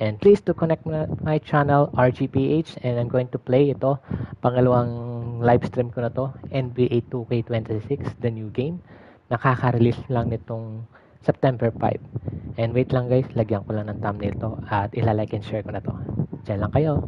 And please to connect my channel RGPH, and I'm going to play ito. Pangalawang live stream ko na to, NBA 2K26, the new game. Nakaka-release lang nitong September 5. And wait lang guys, lagyan ko lang ng thumbnail to at ilalike and share ko na to. Diyan lang kayo.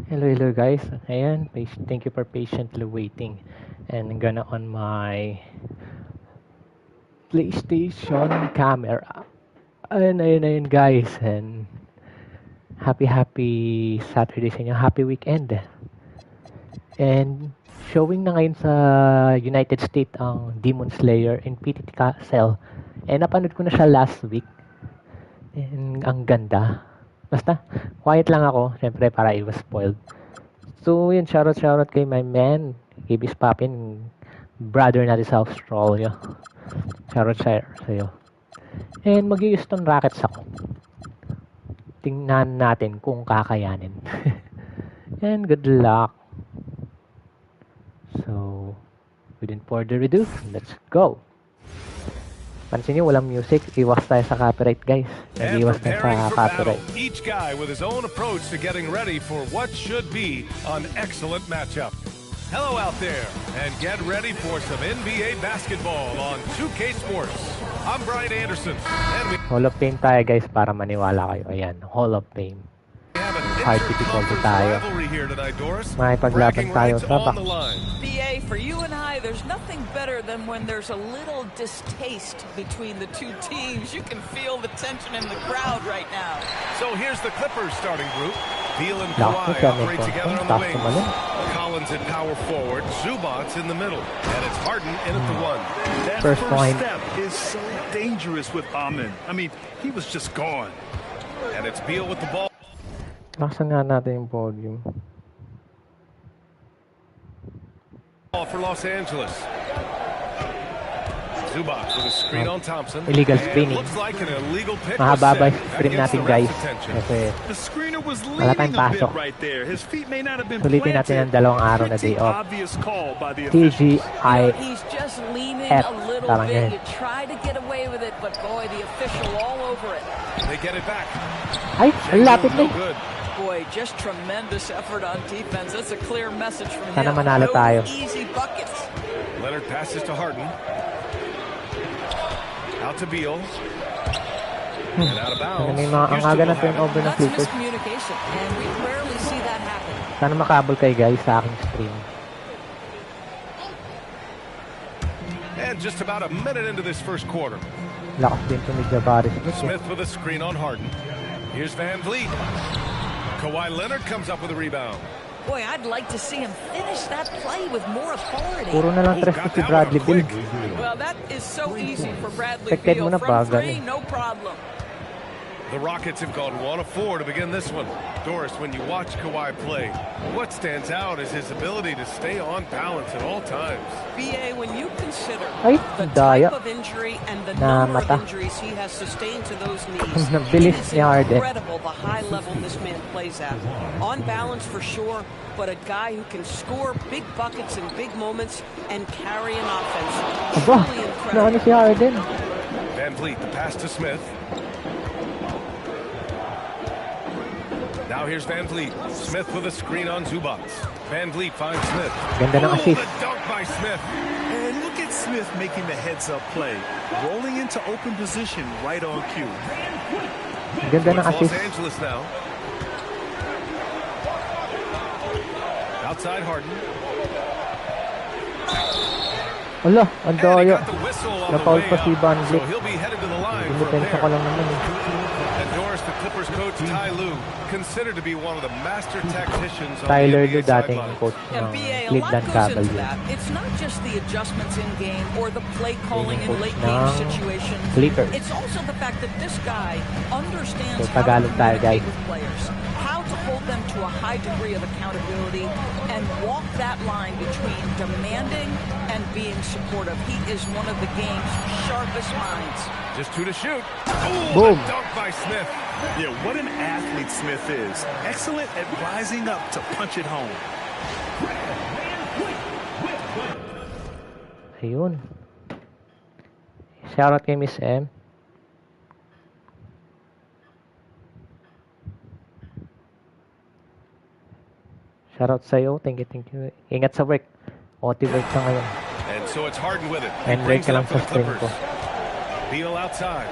Hello guys. Ayan, thank you for patiently waiting. And I'm gonna on my PlayStation camera. Ayun guys. And happy Saturday sa inyo. Happy weekend. And showing na ngayon sa United States ang Demon Slayer in PTT Castle. And napanood ko na siya last week. And ang ganda. Basta, quiet lang ako. Siyempre, para I was spoiled. So, yun, shoutout kay my man, Ibis Papin, brother natin sa Australia. Shoutout sa'yo. And mag-Houston Rockets ako. Tingnan natin kung kakayanin. And good luck. So, without further ado, let's go. Pansin nyo, walang music. Iwas tayo sa copyright, guys. Nag-iwas tayo sa copyright. Each guy with his own approach to getting ready for what should be an excellent matchup. Hello out there, and get ready for some NBA basketball on 2K Sports. I'm Brian Anderson, and we Hall of Fame tayo, guys, para maniwala kayo. Ayan, Hall of Fame. Hard difficulty tayo. Makipaglaban tayo sa back. BA, for you and I, there's nothing better than when there's a little distaste between the two teams. You can feel the tension in the crowd right now. So here's the Clippers starting group. Beal and Kawhi operate together on the wings. Collins at power forward. Zubats in the middle. And it's Harden in at the one. That first step is so dangerous with Amin. I mean, he was just gone. And it's Beal with the ball. Laksan nga natin yung volume. For Los Angeles. Zubac with a screen on Thompson. Illegal screening. Looks like an illegal pick. Mahaba ba yung screen natin, guys? Kasi The screener was wala tayong leaning a bit pasok. right there. His feet may not have been Sulitin natin ang dalawang araw na day off. Obvious call by the official. TGI He's just leaning F. a little Parang bit. yan. You try to get away with it, but boy, the official all over it. They get it back. Ay, ang lapit na. No good. Boy, just tremendous effort on defense. That's a clear message from Sana him. manalo tayo. Easy buckets. Leonard passes to Harden. Out to Beal. And out of bounds. May mga ang aga na turnover ng That's Clippers. miscommunication, and we rarely see that happen. Sana makabol kayo, guys, sa aking stream. And just about a minute into this first quarter. Lakas din to ni Jabari Smith. Smith with a screen on Harden. Here's Van Vliet. Kawhi Leonard comes up with a rebound. Boy, I'd like to see him finish that play with more authority. Puro na lang tres si Bradley Beal. Well, that is so easy for Bradley Expected mo Beal. na ba, From three, ganun? no problem. The Rockets have gone 1 of 4 to begin this one. Doris, when you watch Kawhi play, what stands out is his ability to stay on balance at all times. BA, when you consider Ay, the daya. type of injury and the Na number mata. of injuries he has sustained to those knees, Nabilis it is ni Harden. incredible the high level this man plays at. On balance for sure, but a guy who can score big buckets in big moments and carry an offense. Aba, Truly na incredible. ano si Harden? Van Vliet, the pass to Smith. Now here's Van Vliet. Smith with a screen on Zubac. Van Vliet finds Smith. Ganda ng Oh, assist. the dunk by Smith. And look at Smith making the heads-up play, rolling into open position right on cue. Ganda ng Towards Los assist. Angeles now. Outside Harden. Wala, ang And he doyo. got the whistle on the Na-foul way pa si out. Van So Vliet. he'll be headed to the line for a Dinipensa ko pair. lang naman eh. And Doris, the Clippers coach Ty Lue, considered to be one of the master tacticians on Tyler the Lue, NBA dating sidelines. coach And ng BA, a lot Cleveland goes into Cavaliers. that. It's not just the adjustments in game or the play calling in coach late game ng situations. Clippers. It's also the fact that this guy understands So, how to Tagalog tayo, communicate guys. with players, how to hold them to a high degree of accountability, and walk that line between demanding and being supportive. He is one of the game's sharpest minds. Just 2 to shoot. Ooh, Boom. a dunk by Smith. Yeah, what an athlete Smith is. Excellent at rising up to punch it home. Ayun. Shoutout kay Miss M. Shoutout sa'yo. Thank you. Ingat sa work. OT work sa ngayon. And so it's Harden with it. He And brings break ka it lang up for sa the stream Clippers. ko. Beal outside.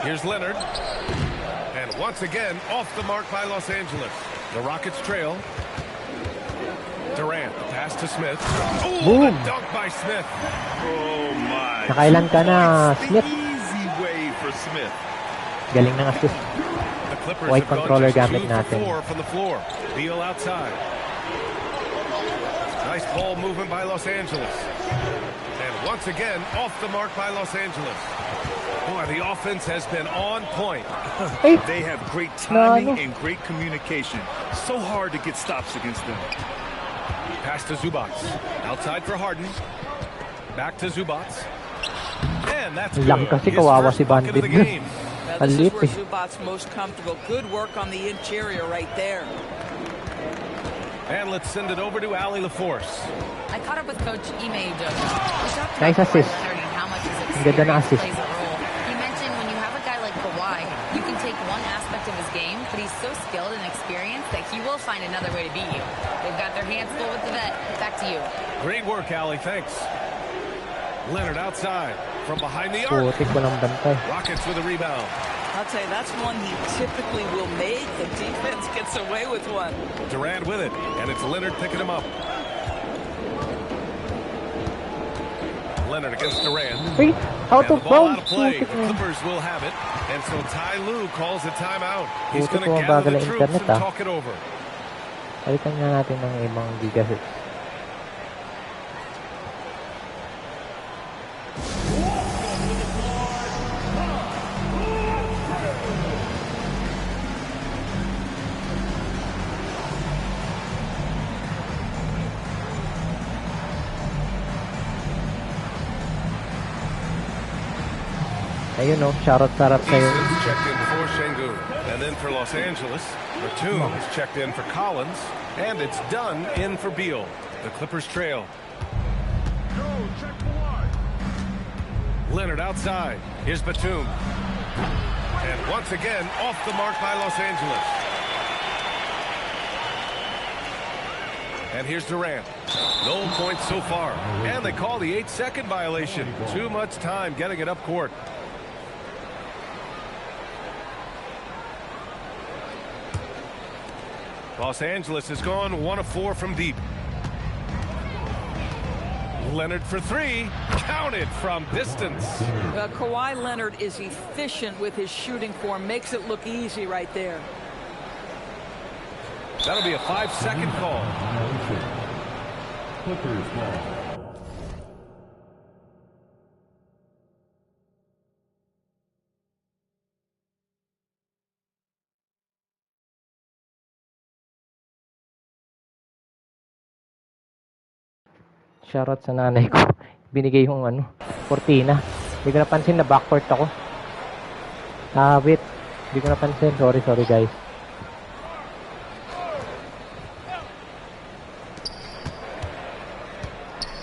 Here's Leonard. And once again, off the mark by Los Angeles. The Rockets trail. Durant, the pass to Smith. Ooh, the dunk by Smith. Oh my. Nakailan ka na, Smith. Easy way for Smith. Galing ng assist. The Clippers White have controller gone gamit 2 natin. for 4 from the floor. Beal outside. Nice ball movement by Los Angeles. And once again, off the mark by Los Angeles. Boy, the offense has been on point. Hey. They have great timing No. and great communication. So hard to get stops against them. Pass to Zubac. Outside for Harden. Back to Zubac. And that's good. Laki kasi His kawawa first si bucket Bandit. of the game. Now, this is Alit where eh. Zubac's most comfortable. Good work on the interior right there. And let's send it over to Allie LaForce. I caught up with Coach Ime Udoka. We talked Nice about assist. Kawhi Leonard and how much his Ang ganda ng experience assist. plays a role. He mentioned when you have a guy like Kawhi, you can take one aspect of his game, but he's so skilled and experienced that he will find another way to beat you. They've got their hands full with the vet. Back to you. Great work, Allie. Thanks. Leonard outside from behind the arc. Putik ko ng bantay. Rockets with a rebound. I'll tell you, that's one he typically will make. The defense gets away with one. Durant with it, and it's Leonard picking him up. Leonard against Durant. Wait, out And of the ball out bounds. of play. Putik The mo. Clippers will have it, and so Ty Lue calls a timeout. He's Putik going to mo, gather bagal the ang troops internet, and talk it over. Palitan nga natin ng ibang gigasets. Ayun o, shoutout sa'yo. Eason's checked in for Şengün. And then for Los Angeles, Batum is checked in for Collins. And it's done in for Beal. The Clippers trail. Leonard outside. Here's Batum. And once again, off the mark by Los Angeles. And here's Durant. No points so far. And they call the 8-second violation. Too much time getting it up court. Los Angeles has gone 1 of 4 from deep. Leonard for 3. Counted from distance. Kawhi Leonard is efficient with his shooting form. Makes it look easy right there. That'll be a 5-second call. Clippers ball. Shoutout sa nanay ko. Binigay yung cortina. Hindi ko napansin na backcourt ako. Wait. Hindi ko napansin. Sorry guys.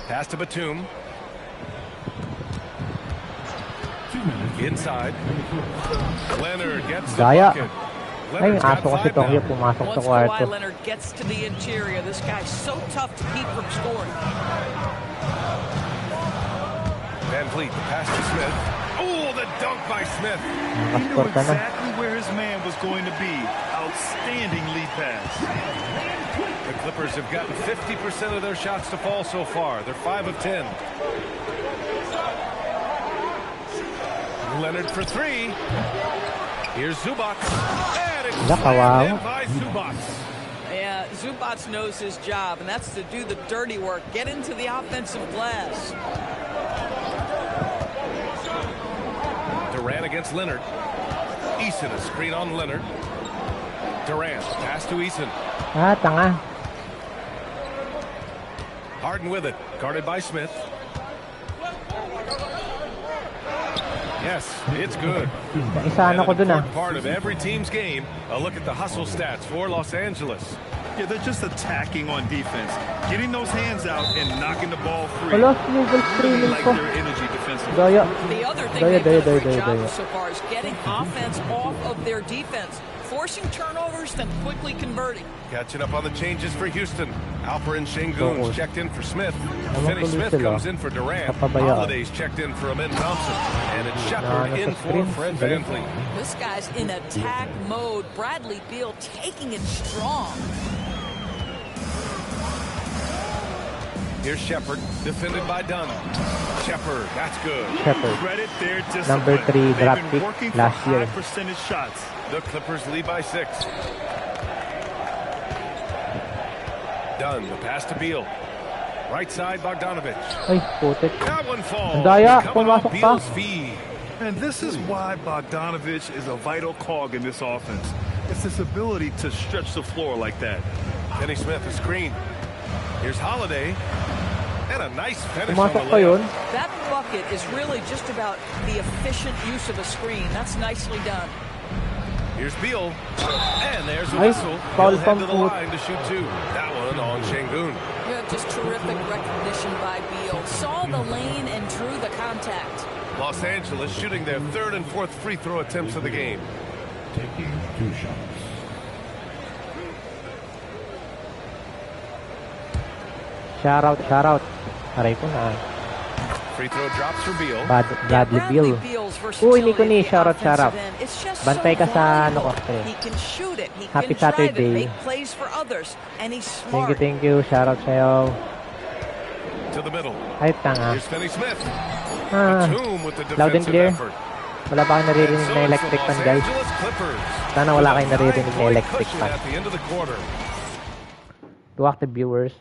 Pass to Batum. Inside. Leonard gets the Gaya. bucket. Ay, Leonard's got aso kasi 5 Tokyo now. pumasok sa Once kwarto. Kawhi Leonard gets to the interior, this guy's so tough to keep from scoring. Van Vliet, the pass to Smith. Oh, the dunk by Smith. He knew Nakascore ka na. exactly where his man was going to be. Outstanding lead pass. The Clippers have gotten 50% of their shots to fall so far. They're 5 of 10. Leonard for 3. Here's Zubac. And it's slammed in by Zubac. Yeah, Zubac knows his job, and that's to do the dirty work. Get into the offensive glass. Durant against Leonard. Eason, a screen on Leonard. Durant, pass to Eason. Tanga. Harden with it, guarded by Smith. Yes, it's good. Isa And ko an dun important part of every team's game. A look at the hustle stats for Los Angeles. Yeah, they're just attacking on defense. Getting those hands out and knocking the ball free. Wala, legal Really streaming like ko. their energy defensively. Daya. The other thing Daya, they've done a daya, great daya, job daya. of so far is getting offense off of their defense, forcing turnovers, then quickly converting. Catching up on the changes for Houston. Alperin Şengün's checked in for Smith. Finney Smith comes in for Durant. Holiday's checked in for Amin Thompson. And it's Shepard in for Fred VanVleet. This guy's in attack mode. Bradley Beal taking it strong. Here's Shepard, defended by Dunn. Shepard, that's good. Shepard. Credit their discipline. Number 3 draft They've been pick working for last year. high percentage shots. The Clippers lead by 6. Dunn, the pass to Beal. Right side, Bogdanovic. Ay, putik. That one falls. Ang daya, Coming off pumasok pa. Beal's feed. And this is why Bogdanovic is a vital cog in this offense. It's his ability to stretch the floor like that. Finney Smith, a screen. Here's Holiday. And a nice finish on the Pumasok pa yun. layup. That bucket is really just about the efficient use of a screen. That's nicely done. Here's Beal. And there's a Ay, whistle. foul He'll head to the from line to shoot 2. That one on Şengün. Yeah, just terrific recognition by Beal. Saw the lane and drew the contact. Los Angeles shooting their 3rd and 4th free throw attempts of the game. Taking 2 shots. Shout out. Aray ko na. Free throw drops for Beal. Bradley Beal. Beal's Uy, versatility Nico ni, at the shout out. offensive end, it's just Bantay ka so sa ano valuable. ko, pre. He can shoot it. He Happy can drive Saturday. it, make plays for others, and he's smart. Thank you. Shout out sa'yo. To the middle. Ay, tanga. Here's Finney Smith. Ah, Batum with the loud and defensive clear. effort. Wala pa kayo naririnig So na it's electric the fan, Los guys. Angeles Clippers. Sana wala kayong naririnig na 9-point electric cushion fan. at the end of the quarter. To active viewers.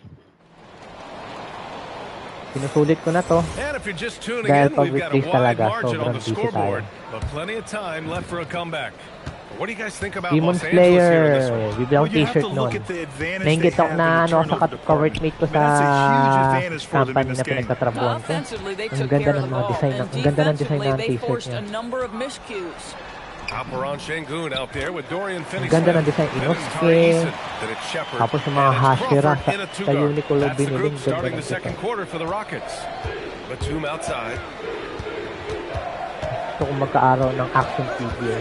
Sinusulit ko na to. And if you're just tuning Dahil in, pag we've got a weekdays wide talaga, margin on sobrang the busy scoreboard, tayo. but plenty of time left for a comeback. What do you guys think about Demon Los Angeles here in this Slayer. one? Bibili akong Well, you have t-shirt to nun. look at the advantage Nainggit they ako have na in the ano sa turnover ka-workmate ko department. I mean, that's a huge advantage for them in company this na game. pinagtatrabuhan ko. Offensively, they Ang took ganda care of ng the mga ball, design. and Ang ganda ng design defensively, ng they t-shirt forced niya. a number of miscues. Alperin Şengün out there with Dorian Ang Finney-Smith. ganda ng design. Then Inox it's Tari eh. Eason. Then it's Shepard. Tapos yung mga And it's hashira Crawford in a sa two-guard. Uniqlo That's the biniling. group Ganda starting ng the second design. quarter for the Rockets. Batum outside. Gusto kong magkaaraw ng action figure.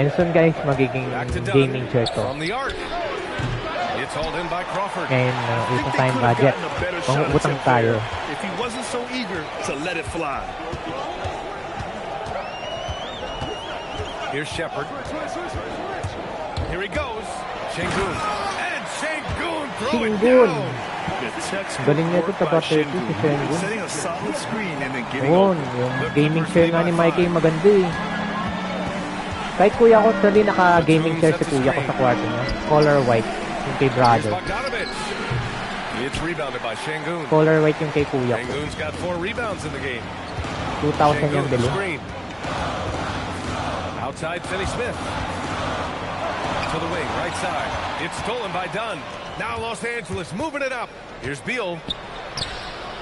And soon guys, magiging Back to Dunn. gaming chair to. From the arc. It's hauled in by Crawford. And I think ito they tayong could have budget. gotten a better shot Mangutang attempt tayo. there if he wasn't so eager to let it fly. Here's Shepard. Here he goes. Şengün. And Şengün throwing Şengün. down. The textbook Galing niya ito, work by taba 30 si Şengün. Şengün. Setting a solid screen and then getting Yun, open. yung gaming chair nga ni Mikey maganda eh. Kahit kuya ko, actually naka-gaming chair si kuya ko sa kwarto niya. Color white, yung kay Here's brother. Bogdanovic. It's rebounded by Şengün. Color white yung kay kuya ko. Şengün's got 4 rebounds in the game. 2,000 yung Şengün, bili. screen. Outside, Finney Smith. To the wing, right side. It's stolen by Dunn. Now Los Angeles moving it up. Here's Beal.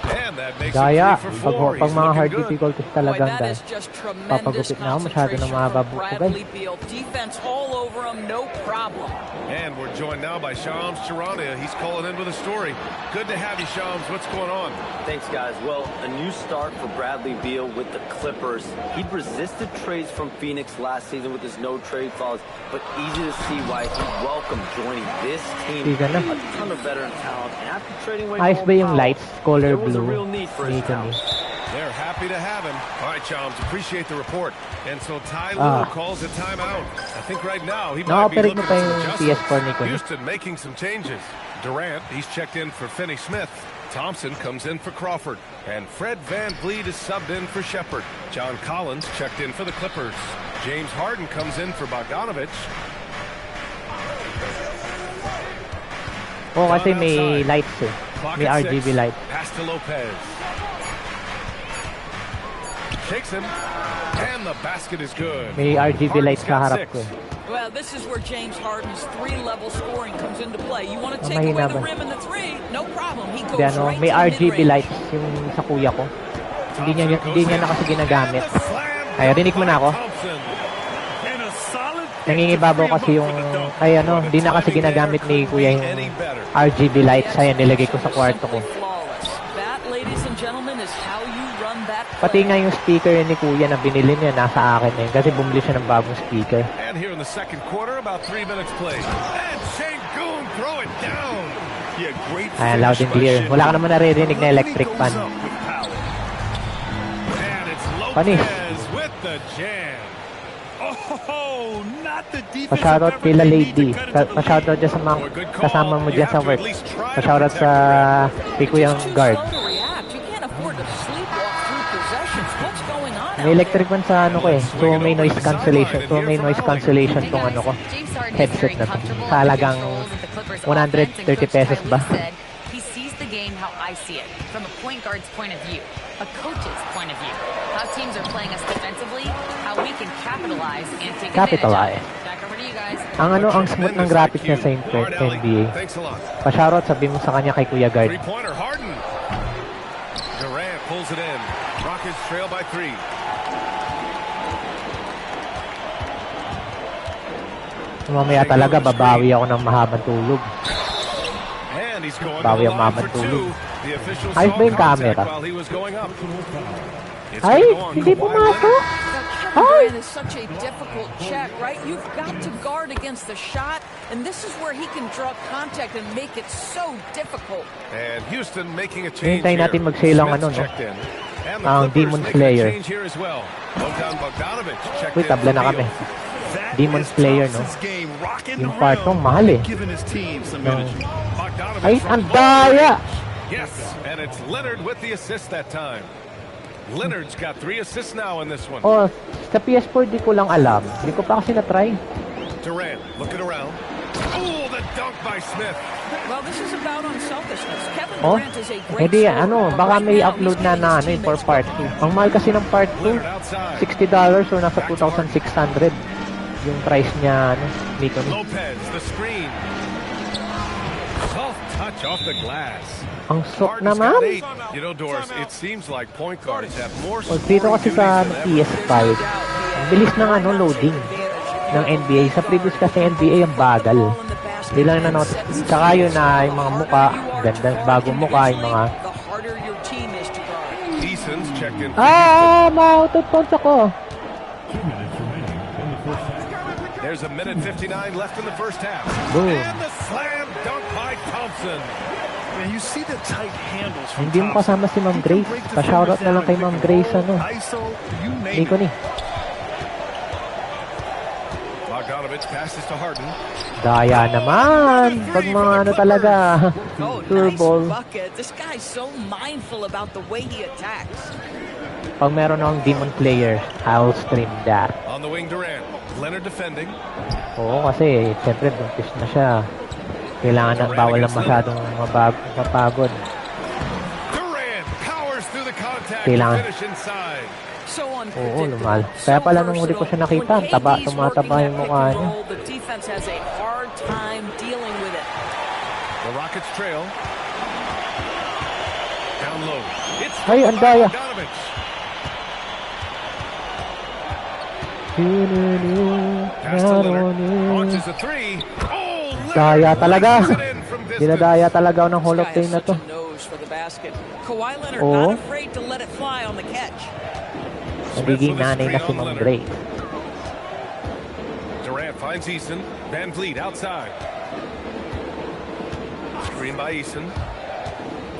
And that makes Daya, it 3 for 4. pag He's mga hard looking good. difficulties Boy, talagang that dahil. is just tremendous Papagupit na ako, masyado na concentration mahaba from buhok ko, Bradley Beal. Defense all over him, no problem. And we're joined now by Shams Charania. He's calling in with a story. Good to have you, Shams. What's going on? Thanks, guys. Well, a new start for Bradley Beal with the Clippers. He resisted trades from Phoenix last season with his no-trade clause, but easy to see why he welcomed joining this team. Sige na. A ton of veteran talent, and after trading away Ayos ba yung Powell, lights? Color there was a blue. real need for his Dito talent. They're happy to have him. All right, Shams, appreciate the report. And so Ty Lue calls a timeout. I think right now he might be Nakapirig looking mo pa for yung some adjustments. PS4 ni Kuya. Houston making some changes. Durant, he's checked in for Finney Smith. Thompson comes in for Crawford. And Fred VanVleet is subbed in for Shepard. John Collins checked in for the Clippers. James Harden comes in for Bogdanovic. Oo, kasi may outside. lights eh. Clock May at RGB 6. light. Pass to Lopez. Shakes him. And the basket is good. May RGB Harden's lights sa got harap 6. ko eh. Well, this is where James Harden's three-level scoring comes into play. You want to take mahina away the ba? rim and the three, no problem. He goes Hindi, ano, right may to the RGB mid-range. lights yung sa kuya ko. Hindi niya na kasi ginagamit. Ay, rinig mo na ako. And a solid Nangingibabaw kasi yung, ay ano, hindi na kasi ginagamit ni kuya yung RGB lights. Ayan, nilagay ko sa kwarto ko. Flawless. That, ladies and gentlemen, is how you run that Pati nga yung speaker ni Kuya na binili niya, nasa akin na yun. Kasi bumili siya ng bagong speaker. And here in the second quarter, about 3 minutes played. And Sengun throw it down. Yeah, great Ayan, loud and clear. Wala ka naman naririnig na electric fan. And it's Panis. Lopez with the jam. Oh, not the defense. Pa-shoutout kila Lady. Pa-shoutout dyan sa mga kasama mo dyan sa work. Pa-shoutout sa kay Kuyang guard. May electric fan sa ano ko eh. So may noise cancellation. So may noise cancellation tong ano ko. Headset na to. Sa halagang 130 pesos ba? He sees the game how I see it, from a point guard's point of view, a coach's point of view, how teams are playing us defensively, how we can capitalize and take advantage of it. Back over to you guys. Ang smooth ng graphics niya sa NBA. Pa-shoutout, sabi mo sa kanya kay Kuya Guard. Three-pointer Harden. Durant pulls it in. Rockets trail by 3. Mamaya talaga, babawi ako ng mahabang tulog. Bawi ang mahabang tulog. Ayos ba yung camera? Ay, hindi pumasok. Kevin Durant is such a difficult check, right? You've got to guard against the shot, and this is where he can draw contact and make it so difficult. And Houston making a change. Hintayin natin mag-sale ang ano, no? Ang Demon Slayer. Uy, tabla na kami. Demon Slayer, no? Yung part ng mahal eh. Ay, ang daya! Yes, and it's Leonard with the assist that time. Leonard's got 3 assists now in this one. Oh, sa PS4 di ko lang alam. Hindi ko pa kasi na-try. Durant looking around. Oh, the dunk by Smith. Well, this is about unselfishness. Kevin Oh, Durant is a great hindi, scorer, ano, but baka right may now, upload he's na getting na, his ano, for teammates part 2. Ang mahal kasi ng part 2, $60 or nasa 2,600. Yung price niya, ano, dito. Lopez, the screen. Soft touch off the glass. Ang sok Harden's naman. got 8. You know, Doris, it seems like point guards have more O, dito scoring kasi duties sa than ever. PS5, ang bilis ng ano, loading ng NBA. Sa previous kasi NBA, ang bagal. Hindi lang na note. Tsaka yun na yung mga muka, ganda, bagong muka, yung mga... Eason's checked in. Ma-out-of-bounds ako. There's a minute 59 left in the first half. Boom. And the slam dunk by Thompson. Man, you see the tight handles from Hindi mo kasama si Ma'am Grace. Pa-shoutout na lang kay Ma'am Grace, ano. Nico ni. Bogdanovich passes to Harden. Daya naman. Pag mga ano talaga. Turbo. This guy's so mindful about the way he attacks. Pag meron akong Demon Slayer, I'll stream that. On the wing, Durant. Leonard defending. Oo, kasi siyempre buntis na siya. Kailangan na bawal na masyadong mapagod. Durant powers through the contact. Kailangan. Finish inside. Oo, lumal. Kaya pala nung huli ko siya nakita, tumataba yung mukha niya. The defense has a hard time dealing with it. The Rockets trail. Down low. It's Ay, ang daya. Bogdanovich. Pass to Leonard. Launches a 3. Oh, Daya talaga. Leonard puts it in from distance. Dinadaya talaga ako ng Hall of Fame na to. Kawhi Leonard Oo. not afraid to let it fly on the catch. Nagiging nanay na si Ma'am Grace. Durant finds Eason. Van Vliet outside. Screen by Eason.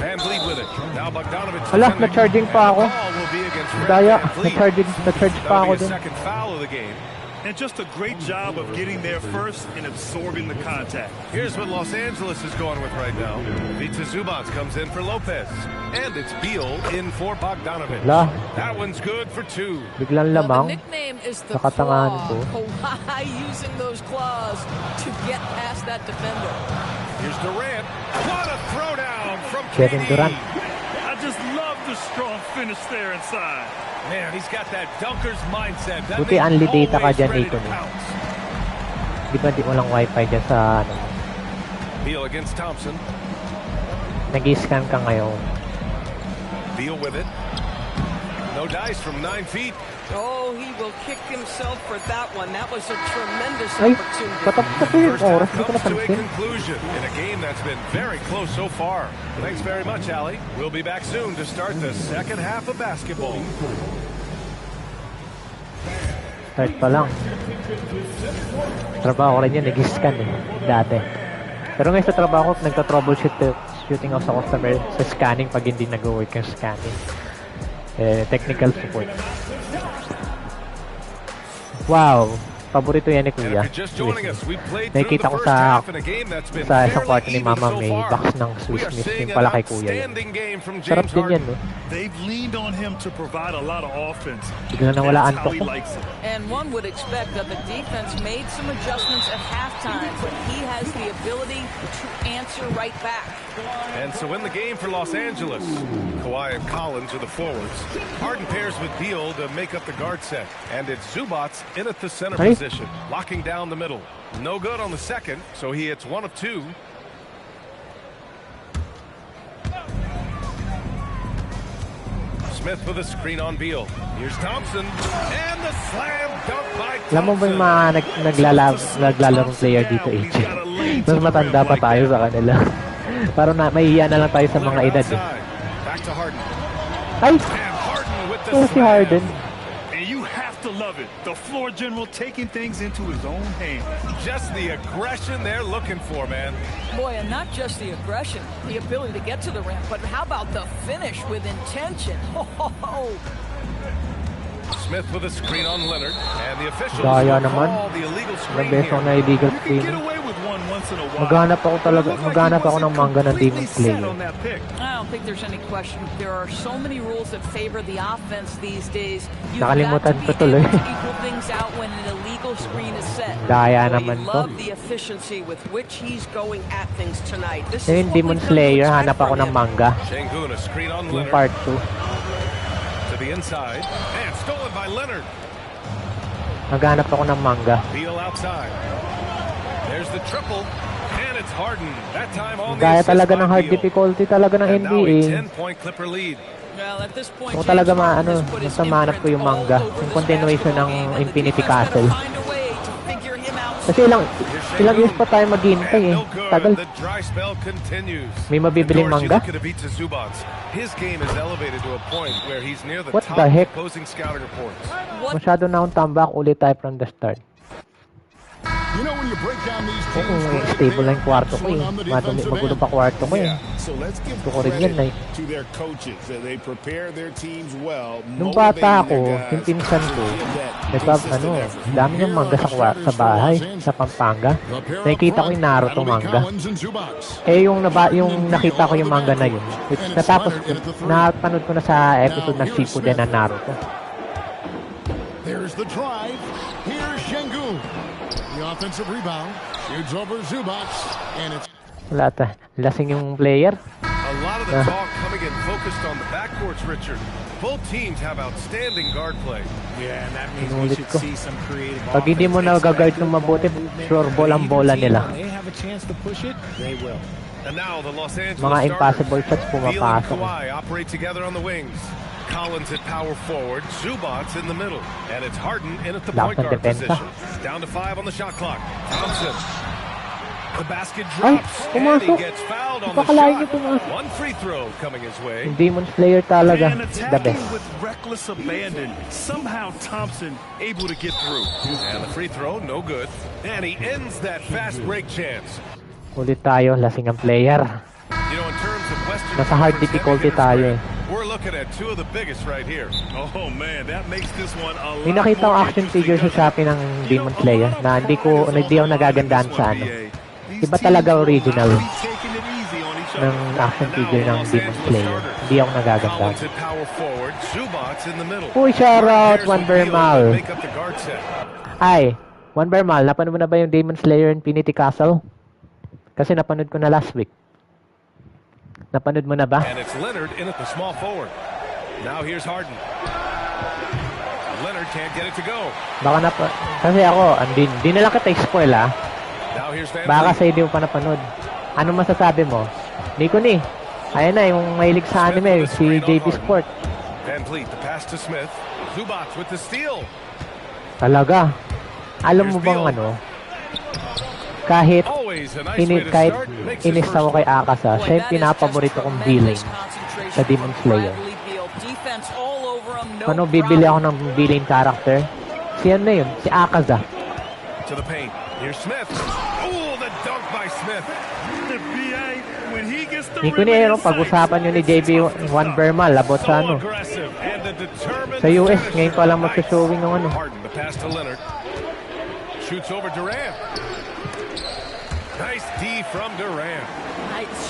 Van Vliet with it. Now Bogdanovich. Hala, na-charging pa ako. Ball will be against Daya, Van Vliet. na-charge pa ako That'll be a dun. second foul of the game. And just a great job of getting there first and absorbing the contact. Here's what Los Angeles is going with right now. Vita Zubats comes in for Lopez. And it's Beal in for Bogdanovich. Hala. That one's good for 2. Biglang Well, lamang. the nickname is the Nakatangahan claw. ko. Kawhi using those claws to get past that defender. Here's Durant. What a throwdown from Kevin KD. Durant. I just love the strong finish there inside. Man, he's got that dunker's mindset. That Buti means unli data ka always dyan, ready to Nico, no? pounce. Di ba di mo lang wifi dyan sa ano? Beal against Thompson. Nag-i-scan ka ngayon. Beal with it. No dice from 9 feet. Oh, he will kick himself for that one. That was a tremendous Ay, opportunity. patapos na yung First half oras. Hindi ko comes to a napansin. conclusion in a game that's been very close so far. Thanks very much, Ali. We'll be back soon to start the second half of basketball. Start pa lang. Trabaho ko rin yan, nag-scan eh, dati. Pero ngayon sa trabaho ko, nagka-troubleshooting ako sa customer sa scanning pag hindi nag-work yung scanning. Technical support. Wow! Paborito yan ni Kuya. Nakikita ko sa isang kwarto ni Mama may box ng Swiss Miss. Yung pala kay Kuya yun. Sarap din yan, no? They've leaned on him to provide a lot of offense. Bigla na wala antok ko. And one would expect that the defense made some adjustments at halftime, but he has the ability to answer right back. And so in the game for Los Angeles, Kawhi and Collins are the forwards. Harden pairs with Beal to make up the guard set. And it's Zubats in at the center position, locking down the middle. No good on the second, so he hits 1 of 2. Smith with a screen on Beal. Here's Thompson, and the slam dunk by Thompson. Alam mo ba yung mga naglalarong player dito, AJ? Mas matanda pa tayo sa kanila. Parang mahihiya na lang tayo sa mga edad eh. Back to Harden. Ay! And Harden with the Oh, si Harden. And you have to love it. The floor general taking things into his own hands. Just the aggression they're looking for, man. Boy, and not just the aggression, the ability to get to the rim, but how about the finish with intention? Oh. Smith with a screen on Leonard, and the officials Daya will naman. call the illegal screen Ilang beses ako here. na illegal You can screen. get away with one once in a while. Maghanap ako ng manga ng Demon Slayer. I don't think there's any question. There are so many rules that favor the offense these days. You've Nakalimutan got ko to be tuloy. able to equal things out when an illegal screen is set. Daya Well, naman we to. love the efficiency with which he's going at things tonight. This Yung is what Demon we've come to Slayer, expect hanap ako from ng him. manga. Şengün, a screen on Yung Leonard part 2. to the inside, and stolen by Leonard. Maghanap ako ng manga. Beal outside. There's the triple, and it's Harden. That time on the Gaya assist talaga by ng hard Beal. difficulty talaga ng And now a NBA. 10-point Clipper lead. Well, at this point, Kung talaga James Harden maano, has put his basta mahanap ko yung imprint manga. all over Yung this continuation basketball ng game, and the Infinity defense better Castle. find a way to figure him out Kasi soon. ilang years pa tayo maghihintay eh. And no good. Tagal. The dry spell continues. May mabibiling Of course, manga? You look at Ivica Zubats. His game is elevated to a point where he's near the What top the heck? of opposing scouting reports. Masyado na akong tambak, ulit tayo from the start. You know when you break down these Oo, teams, Greg, stable they're lang yung kwarto ko eh. excellent on the defensive Magulo end. pa kwarto ko eh. Yeah, so let's give Gusto ko rin yan credit eh. to their coaches. They prepare their teams well. Nung bata motivating ako, their guys yung pinsan ko, to give that nagpap, consistent effort. dami ng manga sa bahay, sa Pampanga. Nakikita ko yung Naruto manga. Eh, yung nakita ko yung manga na yun, which natapos ko, napanood ko na sa episode ng Shippuden na Naruto. There's the drive. Here's Şengün. The offensive rebound. Shoots over Zubats. And it's Wala ta, lasing yung player. A lot of the talk coming in focused on the backcourts, Richard. Both teams have outstanding guard play. Yeah, and that means we Inulit should ko. see some creative Pag hindi mo na gagard ng mabuti, sure ball ang bola nila. They have a chance to push it, they will. And now the Los Angeles Mga impossible starters. shots Beal and pumapasok. Kawhi operate together on the wings. Collins at power forward, Zubats in the middle, and it's Harden in at the Lakas point ng guard depensa. position. Down to 5 on the shot clock. Thompson. The basket Ay, drops, and he pumasok. gets fouled on the Napakalayo niya shot. pumasok. One free throw coming his way. Yung Demon Slayer talaga, And the attacking best. with reckless abandon. Somehow Thompson able to get through. And the free throw, no good. And he ends that fast break chance. Ulit tayo, lasing ang player. You know, in terms of Western Nasa hard Conference difficulty heavy hitters, tayo Greg, eh. we're looking at two of the biggest right here. Oh man, that makes this one a lot May nakita more akong action interesting, figure sa doesn't it? Shopee ng Demon Slayer na hindi ako nagagandahan sa ano. Iba talaga original ng action figure ng Demon Slayer. Hindi ako nagagandahan. Collins at power forward, Zubats in the middle. Uy, shout out, There's Juan Beal to Bermal. make up the guard set. Ay, Juan Bermal, napanood mo na ba yung Demon Slayer Infinity Castle? Kasi napanood ko na last week. Napanood mo na ba? And it's Leonard in at the small forward. Now here's Harden. Leonard can't get it to go. Baka kasi ako, di na lang kita spoil ah. Now here's Van Baka Vliet. kasi hindi mo pa napanood. Ano masasabi mo? Nico ni. Ayan na, yung mahilig sa anime, si JP Sport. Van Vliet, the pass to Smith. Zubats with the steal. Talaga. Alam mo bang ano, kahit Always a nice way to kahit start. Makes his inis first ako kay one. Akasa, siya yung pinapaborito kong billing sa Demon Slayer. Ano, bibili ako ng billing character? Si ano yun? Si Akaza. To the paint. Here's Smith. Oh, the dunk by Smith. The BA, when he gets the Hindi ko na yun, pag-usapan nyo ni JB Juan Bermal about sa ano. aggressive and the determined Sa US, finisher. ngayon pa lang magsa-showing ng ano. Harden, the pass to Leonard. Shoots over Durant. Nice D from Durant.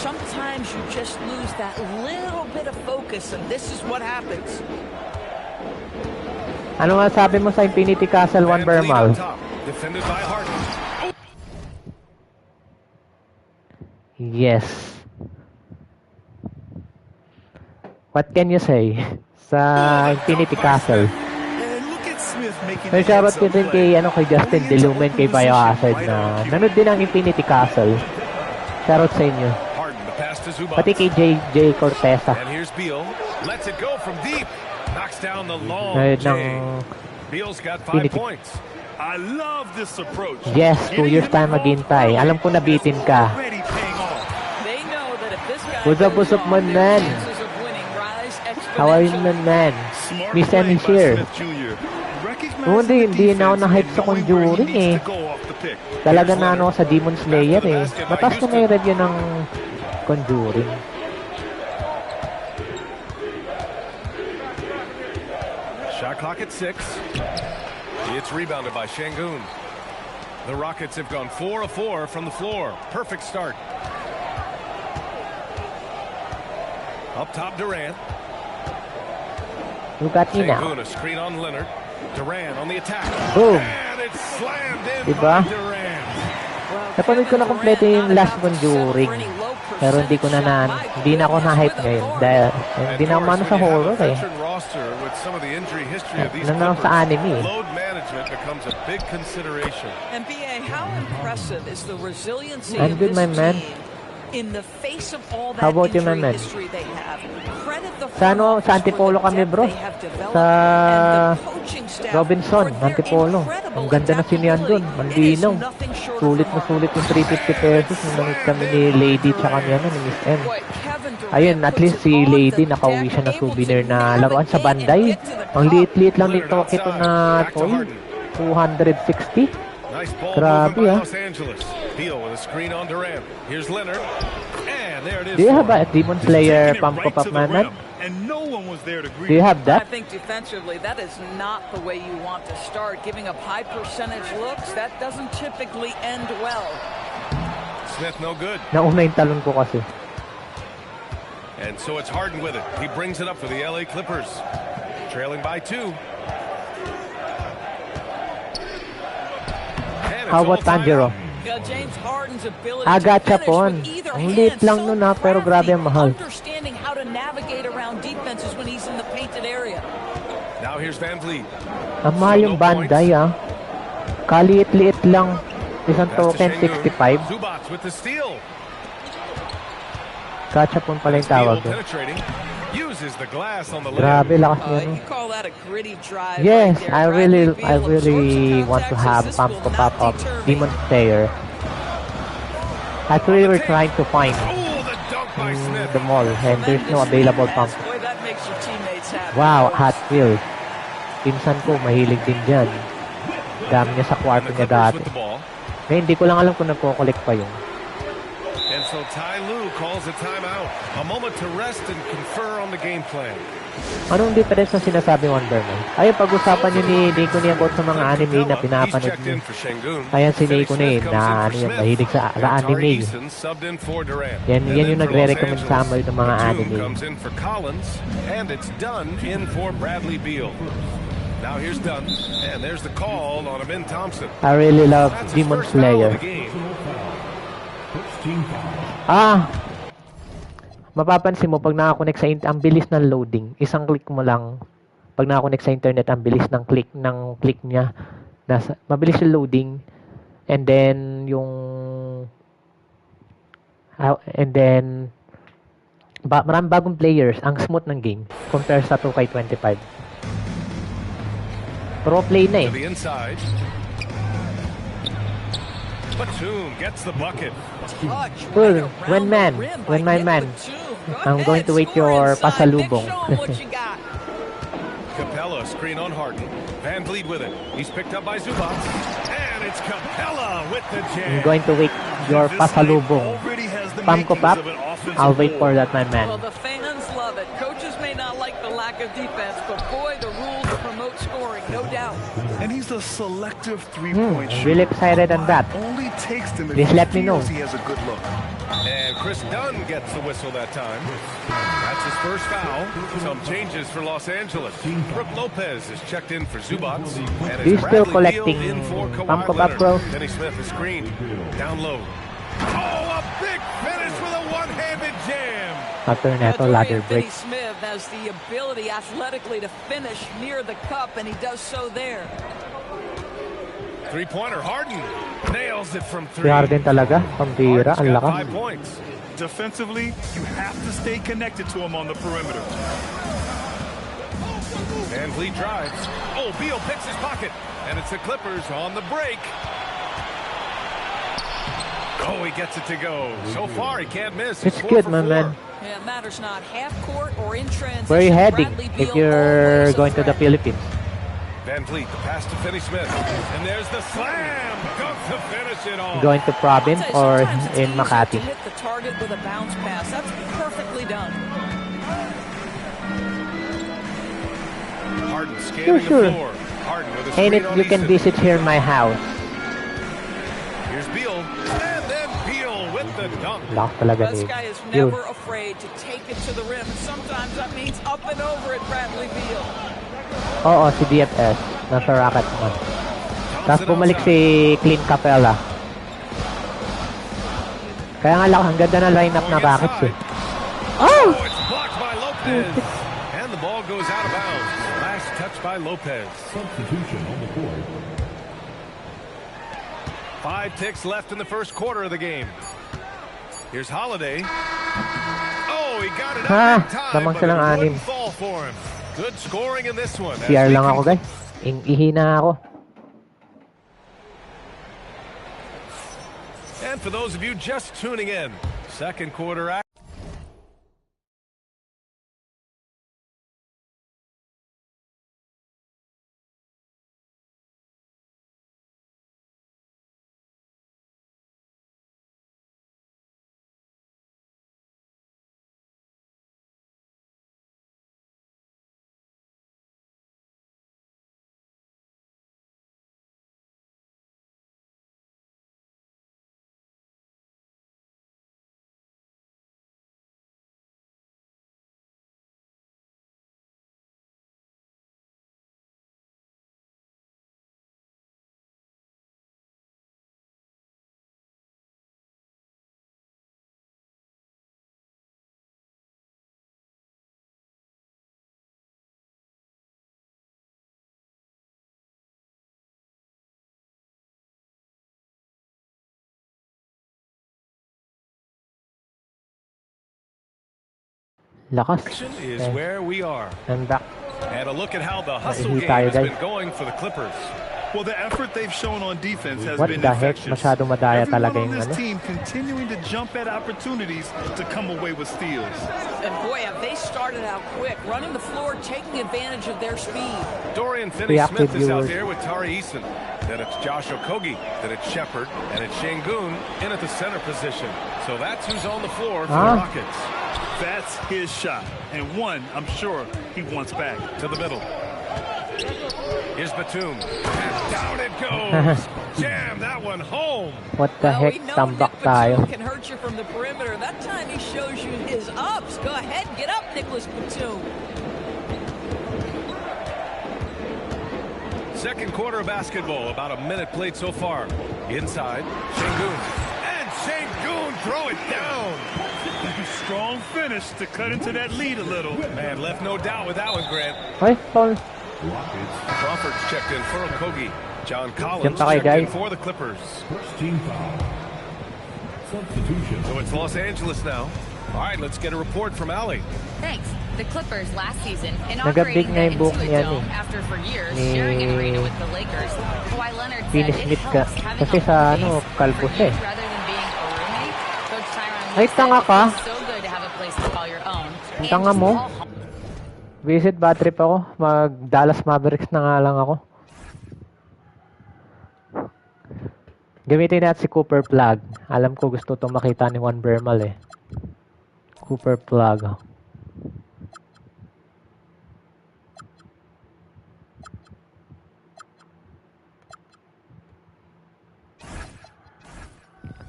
Sometimes you just lose that little bit of focus, and this is what happens. Ano nga sabi mo sa Infinity Castle, Juan Van Vliet Bermal? on top, defended by Harden. Yes. What can you say sa Infinity Castle? And look at Smith making May the shoutout ko heads-up din play. kay Justin Delumen, kay Biohazard na nanood din ang Infinity Castle. Shoutout sa inyo. Harden, the pass to Zubac. Pati kay J. Corteza. And here's Beal. Lets it go from deep. Knocks down the long Nanood ng J. Beal's got 5 Infinity. points. I love this approach. Yes, 2 years tayo maghintay. Alam ko nabitin ka. Already paying off. They know that if this guy What's up, goes on, man? their chances of winning rise How are you, exponentially. man? Smart Miss play Emmy by here. Smith Jr. Recognizing Oo, the hindi na ako defense na-hype and sa knowing where he Conjuring needs eh. to go off the pick. Talaga na ano sa Demon Slayer eh. Mataas ko na yung review ng Conjuring. Shot clock at 6. It's rebounded by Şengün. The Rockets have gone 4 of 4 from the floor. Perfect start. Up top, Durant. You got me now. Şengün, a screen on Leonard. Durant on the attack. Boom. And it's slammed in Diba? by Durant. Napanood ko na kompleto yung last Conjuring. Pero hindi ko na hindi na ako na-hype ngayon. Dahil hindi na ako mano sa horror eh. Ano na sa anime eh. Load management becomes a big consideration. NBA, how impressive is the resiliency I'm of good, this my man. team in the face of all that How about you, my injury man? history they have? Credit the Sa ano, front sa office Antipolo for the kami, depth bro. they have developed Sa and the coaching staff Robinson, for their Antipolo. incredible Ang ganda na sinihan dun. adaptability. Mandinaw. It is nothing short of Sulit na remarkable. sulit yung 350 pesos nung nanood kami ni Lady tsaka ni, ano, ni Miss M. Boy, Kevin Durant Ayun, at least puts si it on Lady the nakauwi deck, siya ng able souvenir to na laruan sa navigate and Banday. get to the Ang cup. liit-liit lang Leonard nito ito na outside. Back to toy. Harden. 260. Nice ball Grabe, movement by ah. Los Angeles. Beal with a screen on Durant. Here's Leonard. And there it is. Do you have for a him. Demon Slayer Taking it pump right up to the man? rim, and no one was there to Do greet you him. have that? I think defensively, that is not the way you want to start. Giving up high percentage looks, that doesn't typically end well. Smith no good. Nauna yung talon ko kasi. And so it's Harden with it. He brings it up for the LA Clippers. Trailing by 2. And it's How all about tied Tanjiro? up. James Harden's ability Gacha to pon. finish with either Ang liit hand lang so nun na, pero grabe ang mahal. Understanding how to navigate around defenses when he's in the painted area. Now here's Van Vliet. Ang mahal yung Banday ah. Kaliit-liit lang. Isang Pass to token, Şengün. 65. Zubac with the steal. Gachapon pala yung Beal tawag doon. penetrating. Uses the glass on the layup. Grabe, lakas niya. No? You call that a gritty drive Yes, right there. I Bradley really Beal absorbs really some want to contacts, have as this pump will to not pop up deter Demon him. Slayer. Actually, we're trying to find Oh, the dunk by Smith. the mall and there's no available pump. Boy, that makes your teammates happy. Wow, Hot Wheels. Pinsan ko, mahilig din dyan. Dami niya sa And kwarto the niya Clippers dati. with the ball. Ngayon, hindi ko lang alam kung nagko-collect pa yun. And so Ty Lue calls a timeout. A moment to rest and confer on the game plan. Anong difference na sinasabi Wonder Man? Ayun, pag-usapan nyo ni Nico niya about sa mga anime na He's pinapanood checked niyo. in for Şengün. Ayan si Finney Nico na Smith yun, comes in na for ano yan, Smith. mahilig sa And Tari anime. Eason subbed in for Durant. Yan And yung then for Los nagre-recommend sa Angeles, amin ng mga Batum anime. comes in for Collins, and it's Dunn in for Bradley Beal. Now here's Dunn, and there's the call on Amin Thompson. I really love That's his Demon first foul Slayer. of the game. Mapapansin mo pag nakakonect sa ang bilis ng loading. Isang click mo lang. Pag nakakonect sa internet, ang bilis ng click niya. Mabilis yung loading. And then maraming bagong players. Ang smooth ng game compare sa 2K25. Pro play na To eh. the inside. Batum gets the bucket. Touch Cool. right When around man. the rim When by my Nick man. Batum. Go I'm ahead, going to wait score your inside. pasalubong. Nick, show 'em what you got. Capella screen on Harden. Van Vliet with it. He's picked up by Zubac. And it's Capella with the jam. I'm going to wait your This night pasalubong. already has the Pam ko makings pap. of an offensive I'll wait for war. that, my man. Well, the fans love it. Coaches may not like the lack of defense, but boy, the rules promote scoring, no doubt. And he's a selective three-point I'm shooter. really excited on that. Only takes them if Please he let me know. feels he has a good look. And Chris Dunn gets the whistle that time. That's his first foul. Some changes for Los Angeles. Brook Lopez is checked in for Zubac. And Do you it's still Bradley Beal collecting in for Pam Kawhi ko pap, Leonard. bro? Denny Smith is screened. Down low. Oh, a big finish with a one-handed jam. After neto ladder Dorian break. Finney-Smith has the ability athletically to finish near the cup, and he does so there. Three-pointer, Harden nails it from Si three. Harden talaga. Pambira. Harden's Ang got lakas. 5 points. Defensively, you have to stay connected to him on the perimeter. Van Vliet drives. Oh, Beal picks his pocket. And it's the Clippers on the break. Oh, he gets it to go. So far, he can't miss. It's He's 4 good, for my 4. man. Yeah, it matters not half court or in transition. Where are you heading Bradley if Beal you're always a going to the threat. Philippines? Van Vliet, the pass to Finney-Smith. And there's the slam. Dunk to finish it off. Going to province I'll tell or you, sometimes it's in easier Makati? to hit the target with a bounce pass. That's perfectly done. Harden scanning Sure. the floor. Harden with a And screen if on you can Easton. visit here in my house. Here's Beal. And then Beal with the dunk. Lakas talaga This ni guy is Beal. never afraid to take it to the rim. And sometimes that means up and over at Bradley Beal. Oo, si DFS. Nasa Rocket naman. Tapos bumalik si Clint Capella. Kaya nga lang, ang ganda na lineup na Rockets eh. Oh, Oh! it's blocked by Lopez. And the ball goes out of bounds. Last touch by Lopez. Substitution on the court. 5 ticks left in the first quarter of the game. Here's Holiday. Oh, he got it Ha! up in time, Lamang but it silang anim. wouldn't fall for him. Good scoring in this one. CR lang ako, guys. Ihina ako. And for those of you just tuning in, second quarter action. Lakas. Is Okay. where we are. I'm back. And a look at how the hustle Nahihita game tayo, has guys. been going for the Clippers. Well, the effort they've shown on defense has What been the heck? infectious. Masyado madaya Everyone talaga on yung this ano. team continuing to jump at opportunities to come away with steals. And boy, have they started out quick, running the floor, taking advantage of their speed. Dorian Reactive Finney-Smith is out viewers. there with Tari Eason. Then it's Josh Okogie. Then it's Shepard. And it's Şengün in at the center position. So that's who's on the floor for the Rockets. That's his shot. And one, I'm sure he wants back. To the middle. Here's Batum. And down it goes. Jam that one home. What the Well, heck? we know Tambak Nick tayo. Batum can hurt you from the perimeter. That time he shows you his ups. Go ahead, get up, Nicholas Batum. Second quarter of basketball. About a minute played so far. Inside. Şengün. And Şengün throw it down. Strong finish to cut into that lead a little. Man, left no doubt with that one, Grant. Ay, Paul. Crawford's checked in for Okogie. John Yan Collins pa kayo, checked in guys. for the Clippers. First team foul. Substitution. So it's Los Angeles now. All right, let's get a report from Ali. Thanks. The Clippers last season Nagabig inaugurating na the yung buhok Intuit niya Dome ni- after for years ni sharing an arena with the Lakers. Kawhi Leonard said Finis it Smith ka. helps having Kasi a sa home ano, base kalbo for siya you eh. rather than being a roommate. Coach Tyronn Ay, Lue tanga said ka. it feels so good to have a place to call your own. Ang And tanga just mo. call home. Visit bad trip ako. Mag Dallas Mavericks na nga lang ako. Gamitin natin si Cooper Plug. Alam ko gusto itong makita ni Juan Bermal eh. Cooper Plug.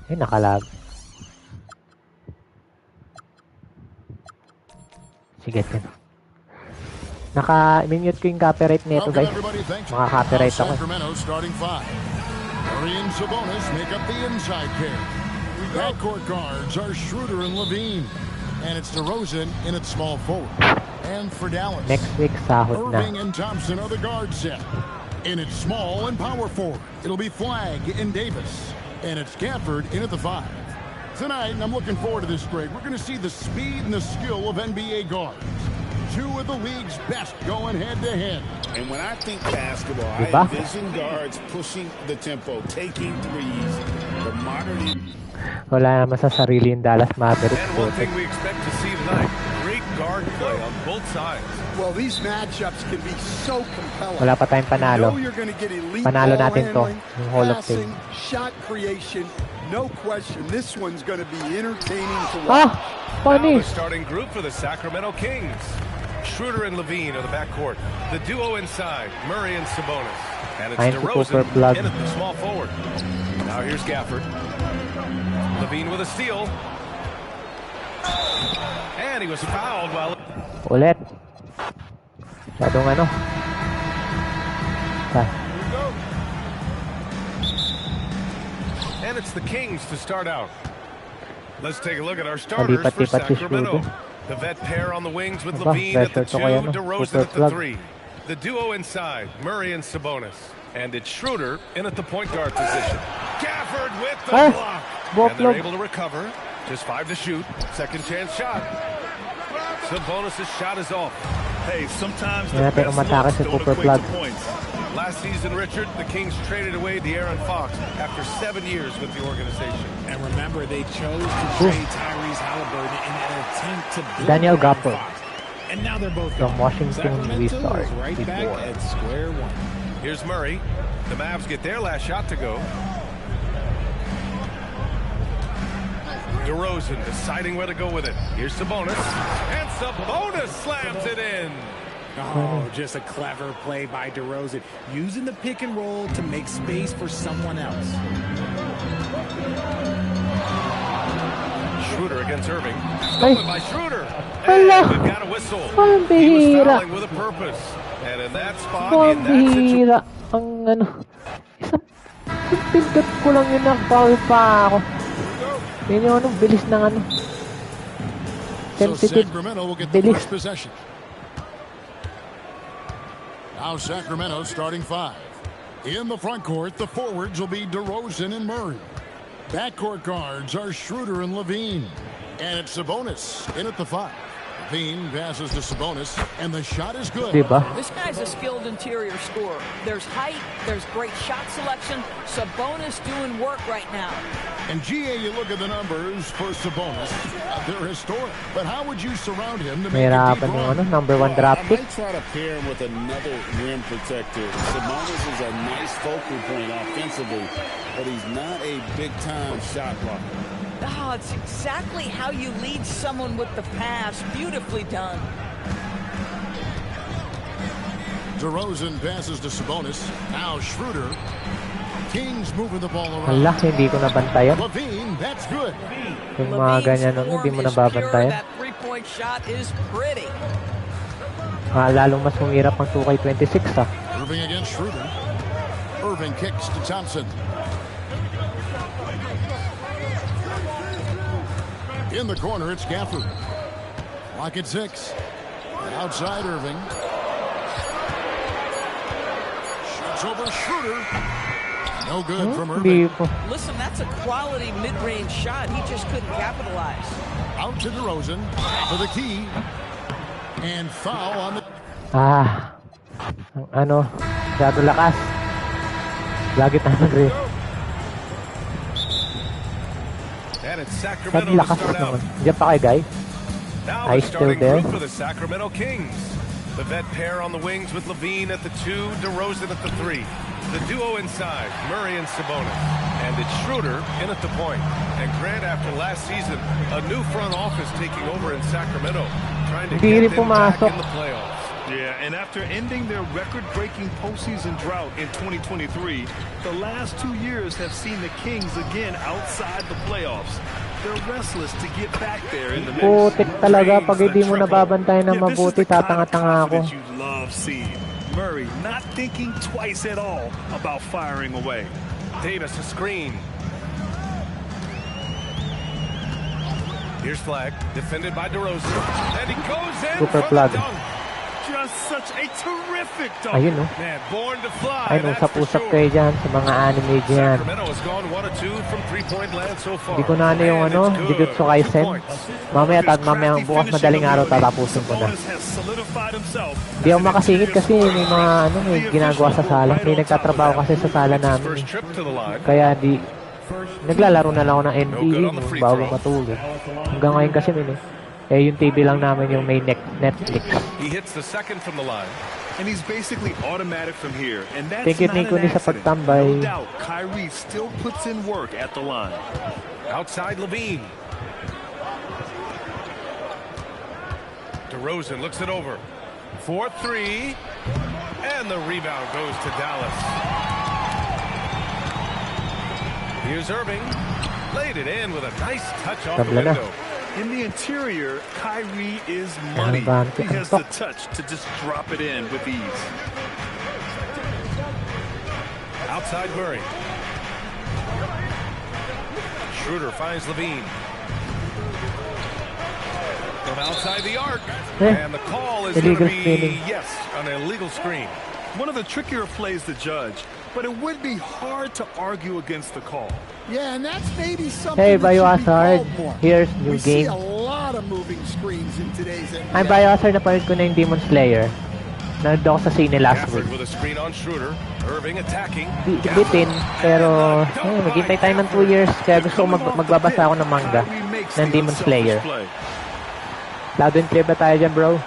Eh, nakalag. Sige, tin. Naka-mute ko yung copyright nito, Welcome, guys. everybody. Thanks. Maka-copyright Now ako. Sacramento starting 5. Murray and Sabonis make up the inside pair. Backcourt guards are Schroeder and Levine. And it's DeRozan in its small forward. And for Dallas, Next week, sahod na. Irving and Thompson are the guard set. In its small and power forward, it'll be Flagg and Davis. And it's Gafford in at the 5. Tonight, and I'm looking forward to this break, we're going to see the speed and the skill of NBA guards. Two of the league's best going head-to-head. And when I think basketball, Diba? I envision guards pushing the tempo, taking threes, the modern... Wala naman sa sarili yung Dallas Mavericks. And one thing we expect to see tonight, great guard play on both sides. Well, these matchups can be so compelling. Wala pa tayong panalo. You know you're going to get elite Panalo ball natin to, handling, yung Hall of passing, Fame. shot creation. No question, this one's going to be entertaining to Ah! watch. Now Funny! the starting group for the Sacramento Kings. Schroeder and Levine are the backcourt. The duo inside, Murray and Sabonis. And it's Ayun si Cooper DeRozan Plug. in at the small forward. Now here's Gafford. Levine with a steal. And he was fouled while... Ulit. Masyadong ano. And it's the Kings to start out. Let's take a look at our starters for Palipat-lipat si Sacramento. Schroeder. The vet pair on the wings with Aba, Levine at the pressure 2, to kay ano, DeRozan Cooper at the Plug. 3. The duo inside, Murray and Sabonis. And it's Schroeder in at the point guard position. Gafford with the block. And they're able to recover. Just 5 to shoot. Second chance shot. Sabonis' shot is off. Hey, sometimes the Natin best umatake looks si don't Cooper equate Plug. to points. Last season, Richard, the Kings traded away De'Aaron Fox after 7 years with the organization. And remember, they chose to trade Tyrese Halliburton in an attempt to build Daniel around Gafford. Fox. And now they're both From gone. Washington Sacramento Wizards is right back before. at square one. Here's Murray. The Mavs get their last shot to go. DeRozan deciding where to go with it. Here's Sabonis. And Sabonis slams it in. Oh, just a clever play by DeRozan, using the pick and roll to make space for someone else. Schroeder against Irving. Ay. Stolen by Schroeder. Hala. And we've got a whistle. Ang He was bihira. fouling with a purpose. And in that spot, Ang in that situation, bihira. Ang ano. Isang pindot ko lang yun, nag-foul pa ako. Yun yung ano, bilis ng ano. So Sensitive. Sacramento will get the Bilis. first possession. Now Sacramento starting 5. In the front court, the forwards will be DeRozan and Murray. Backcourt guards are Schroeder and Levine. And it's Sabonis in at the 5. Levine passes to Sabonis, and the shot is good. Diba? This guy's a skilled interior scorer. There's height, there's great shot selection. Sabonis doing work right now. And GA, you look at the numbers for Sabonis. They're historic. But how would you surround him to make a deep Mahirapan yung run? ano, number 1 draft I pick. might try to pair him with another rim protector. Sabonis is a nice focal point offensively, but he's not a big-time shot blocker. Oh, it's exactly how you lead someone with the pass. Beautifully done. DeRozan passes to Sabonis. Now Schroeder. Kings moving the ball around. Hala, hindi ko nabantayan. Levine, that's good. Yung mga ganyan nun, hindi mo nababantayan. That three-point shot is pretty. Lalong mas humirap ang 2K26 ah. Irving against Schroeder. Irving kicks to Thompson. In the corner, it's Gafford. Lock at 6. Outside Irving. Shoots over Schroeder. No good from Hindi Irving. po. Listen, that's a quality mid-range shot. He just couldn't capitalize. Out to DeRozan for the key. And foul on the... Ang ano, masyado lakas. Lagi tayo mag-rin. And it's Masyado Sacramento to lakas start out. naman. Diyan pa kayo, guys. Now I the still starting there. group for the Sacramento Kings. The vet pair on the wings with Levine at the 2, DeRozan at the 3. The duo inside, Murray and Sabonis. And it's Schroeder in at the point. And Grant, after last season, a new front office taking over in Sacramento, trying to Hindi get rin them back pumasok. in the playoffs. Yeah, and after ending their record-breaking postseason drought in 2023, the last 2 years have seen the Kings again outside the playoffs. They're restless to get back there in the mix. Putik talaga. Pag James, hindi the mo triple. nababantayan ng Yeah, this is mabuti, the kind of tatanga-tanga ako. confidence you love seeing. Murray not thinking twice at all about firing away. Davis a screen. Here's Flag, defended by DeRozan. And he goes in Super for plug. the dunk. Just such a terrific dunk. Ayun, no? Man, born to fly, Ayun, that's for usap-usap sure. kayo dyan sa mga anime dyan. Sacramento has gone 1 of 2 from three-point land so far. Hindi ko na ano yung And ano, it's good. Jujutsu 2 Kaisen. points. Mamaya bukas madaling araw tatapusin ko na. Sabonis has solidified himself Hindi ako makasingit kasi may mga ano, may ginagawa sa sala. May nagtatrabaho kasi sa sala namin. First trip to the line. Kaya di naglalaro na lang ako ng NBA nung bago matulog. Hanggang ngayon kasi yung TV lang namin yung may Netflix. He hits the second from the line. And he's basically automatic from here. And that's Thank you, not Nico, an sa accident. pagtambay. No doubt, Kyrie still puts in work at the line. Outside Levine. DeRozan looks it over. 4-3. And the rebound goes to Dallas. Here's Irving. Laid it in with a nice touch off the Tabla na. window. In the interior, Kyrie is money. He has the touch to just drop it in with ease. Outside Murray. Schroeder finds Levine. From outside the arc. And the call is going to be, yes, an illegal screen. One of the trickier plays to judge, but it would be hard to argue against the call. Yeah, and that's maybe something Hey, that should be Biohazard, called more. here's new We see game. a lot of moving screens in today's NBA. Ay, Biohazard, napanood ko na yung Demon Slayer. Nanood ako sa scene last week. Gafford with a screen on Schroeder. Irving attacking. Bitin, pero maghintay tayo ng 2 years. Kaya gusto ko magbabasa ako ng manga ng Demon Slayer. Lado yung trivia tayo dyan, bro.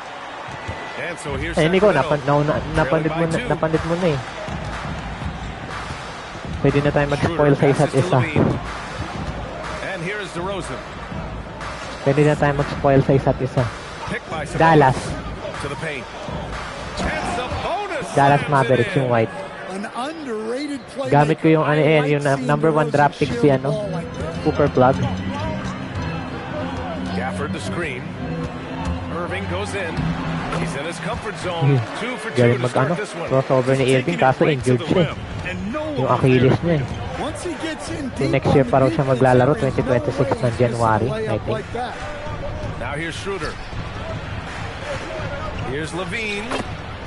And so here's Ay, Nico, Sacramento. napanood mo na eh. Pwede na tayo mag-spoil sa isa't isa. And here is DeRozan. Pwede na tayo mag-spoil sa isa't isa. Picked by Sabonis. Dallas. To the paint. Chance of bonus. Dallas Mavericks yung white. An underrated play. Gamit ko yung yung number 1 draft pick si Cooper Plug. Gafford the screen. Irving goes in. He's in his comfort zone. 2 for 2 Galing to start mag this one. crossover ni Irving kaso injured siya. Yung Achilles niya eh. Once he gets in So deep next year on pa raw the siya defense, maglalaro, there's no 2026 way ng to January, lay I up think. like that. Now here's Schroeder. Here's Levine.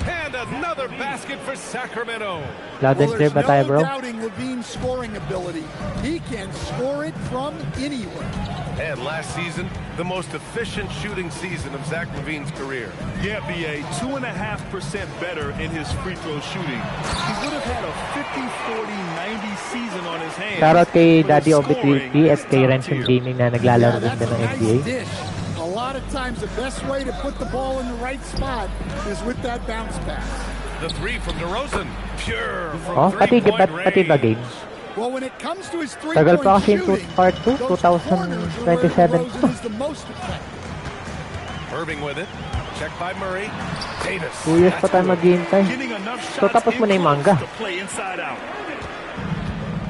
And another basket for Sacramento. Loud and clear ba tayo, bro? No doubting Levine's scoring ability. He can score it from anywhere. And last season, the most efficient shooting season of Zach LaVine's career. Yeah, BA, 2.5% better in his free throw shooting. He would have had a 50-40-90 season on his hands. Shoutout kay but Daddy his OBTV scoring at is kay top Renson tier. Gaming na naglalaro din That's ng a nice NBA. dish. A lot of times the best way to put the ball in the right spot is with that bounce pass. The 3 from DeRozan. Pure from Oh, pati three-point ba range. game? Well, when it comes to his Tagal three-point pa kasi shooting, part 2, those corners are where 2027. DeRozan is the most effective. Irving with it. Checked by Murray. Davis. 2 years pa tayo maghihintay. Getting enough So shots tapos mo na in yung manga. close to play inside out.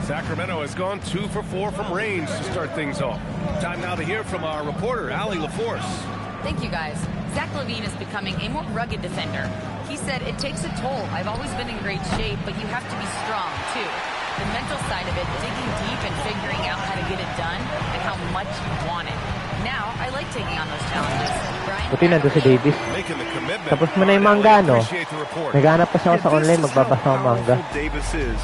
Sacramento has gone 2 for 4 from range to start things off. Time now to hear from our reporter, Allie LaForce. Thank you, guys. Zach LaVine is becoming a more rugged defender. He said, it takes a toll. I've always been in great shape, but you have to be strong, too. The mental side of it, digging deep and figuring out how to get it done and how much you want it. Now, I like taking on those challenges. Brian, Buti nandun si Davis. Making the commitment. Tapos mo na yung Now manga, we no? appreciate the report. Naghanap kasi ako sa Yeah, online, this is magbabasa how ng manga. powerful Davis is.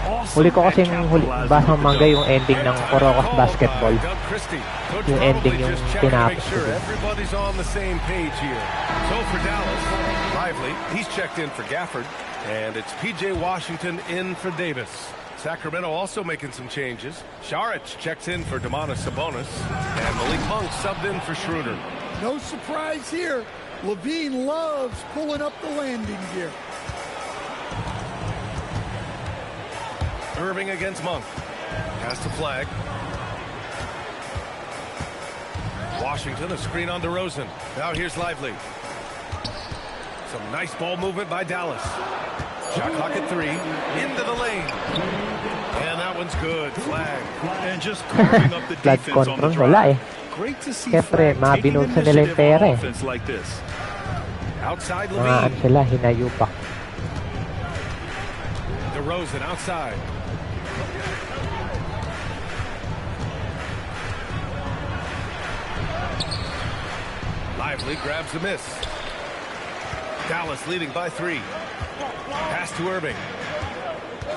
Awesome Huli ko at kasing capitalizing basa ng with the manga dunk. yung ending ng Kurokos Basketball. Doug Christie. Coach Yung ending probably yung just checking to make tinapos sure ko. everybody's on the same page here. So for Dallas, Lively, he's checked in for Gafford, and it's P.J. Washington in for Davis. Sacramento also making some changes. Šarić checks in for Domantas Sabonis, and Malik Monk subbed in for Schroeder. No surprise here. Levine loves pulling up the landing gear. Irving against Monk. Pass to Flag. Washington, a screen on DeRozan. Now here's Lively. Some nice ball movement by Dallas. Shot clock at 3. Into the lane. And that one's good. Flag. And just carving up the Flag defense on the control, wala eh. drive. Great to see Siyempre, Flag taking mabinulsa nila yung initiative pera on eh. offense like this. Outside Mga Levine. sila, hinayupak. DeRozan outside. Lively grabs the miss. Dallas leading by 3. Pass to Irving.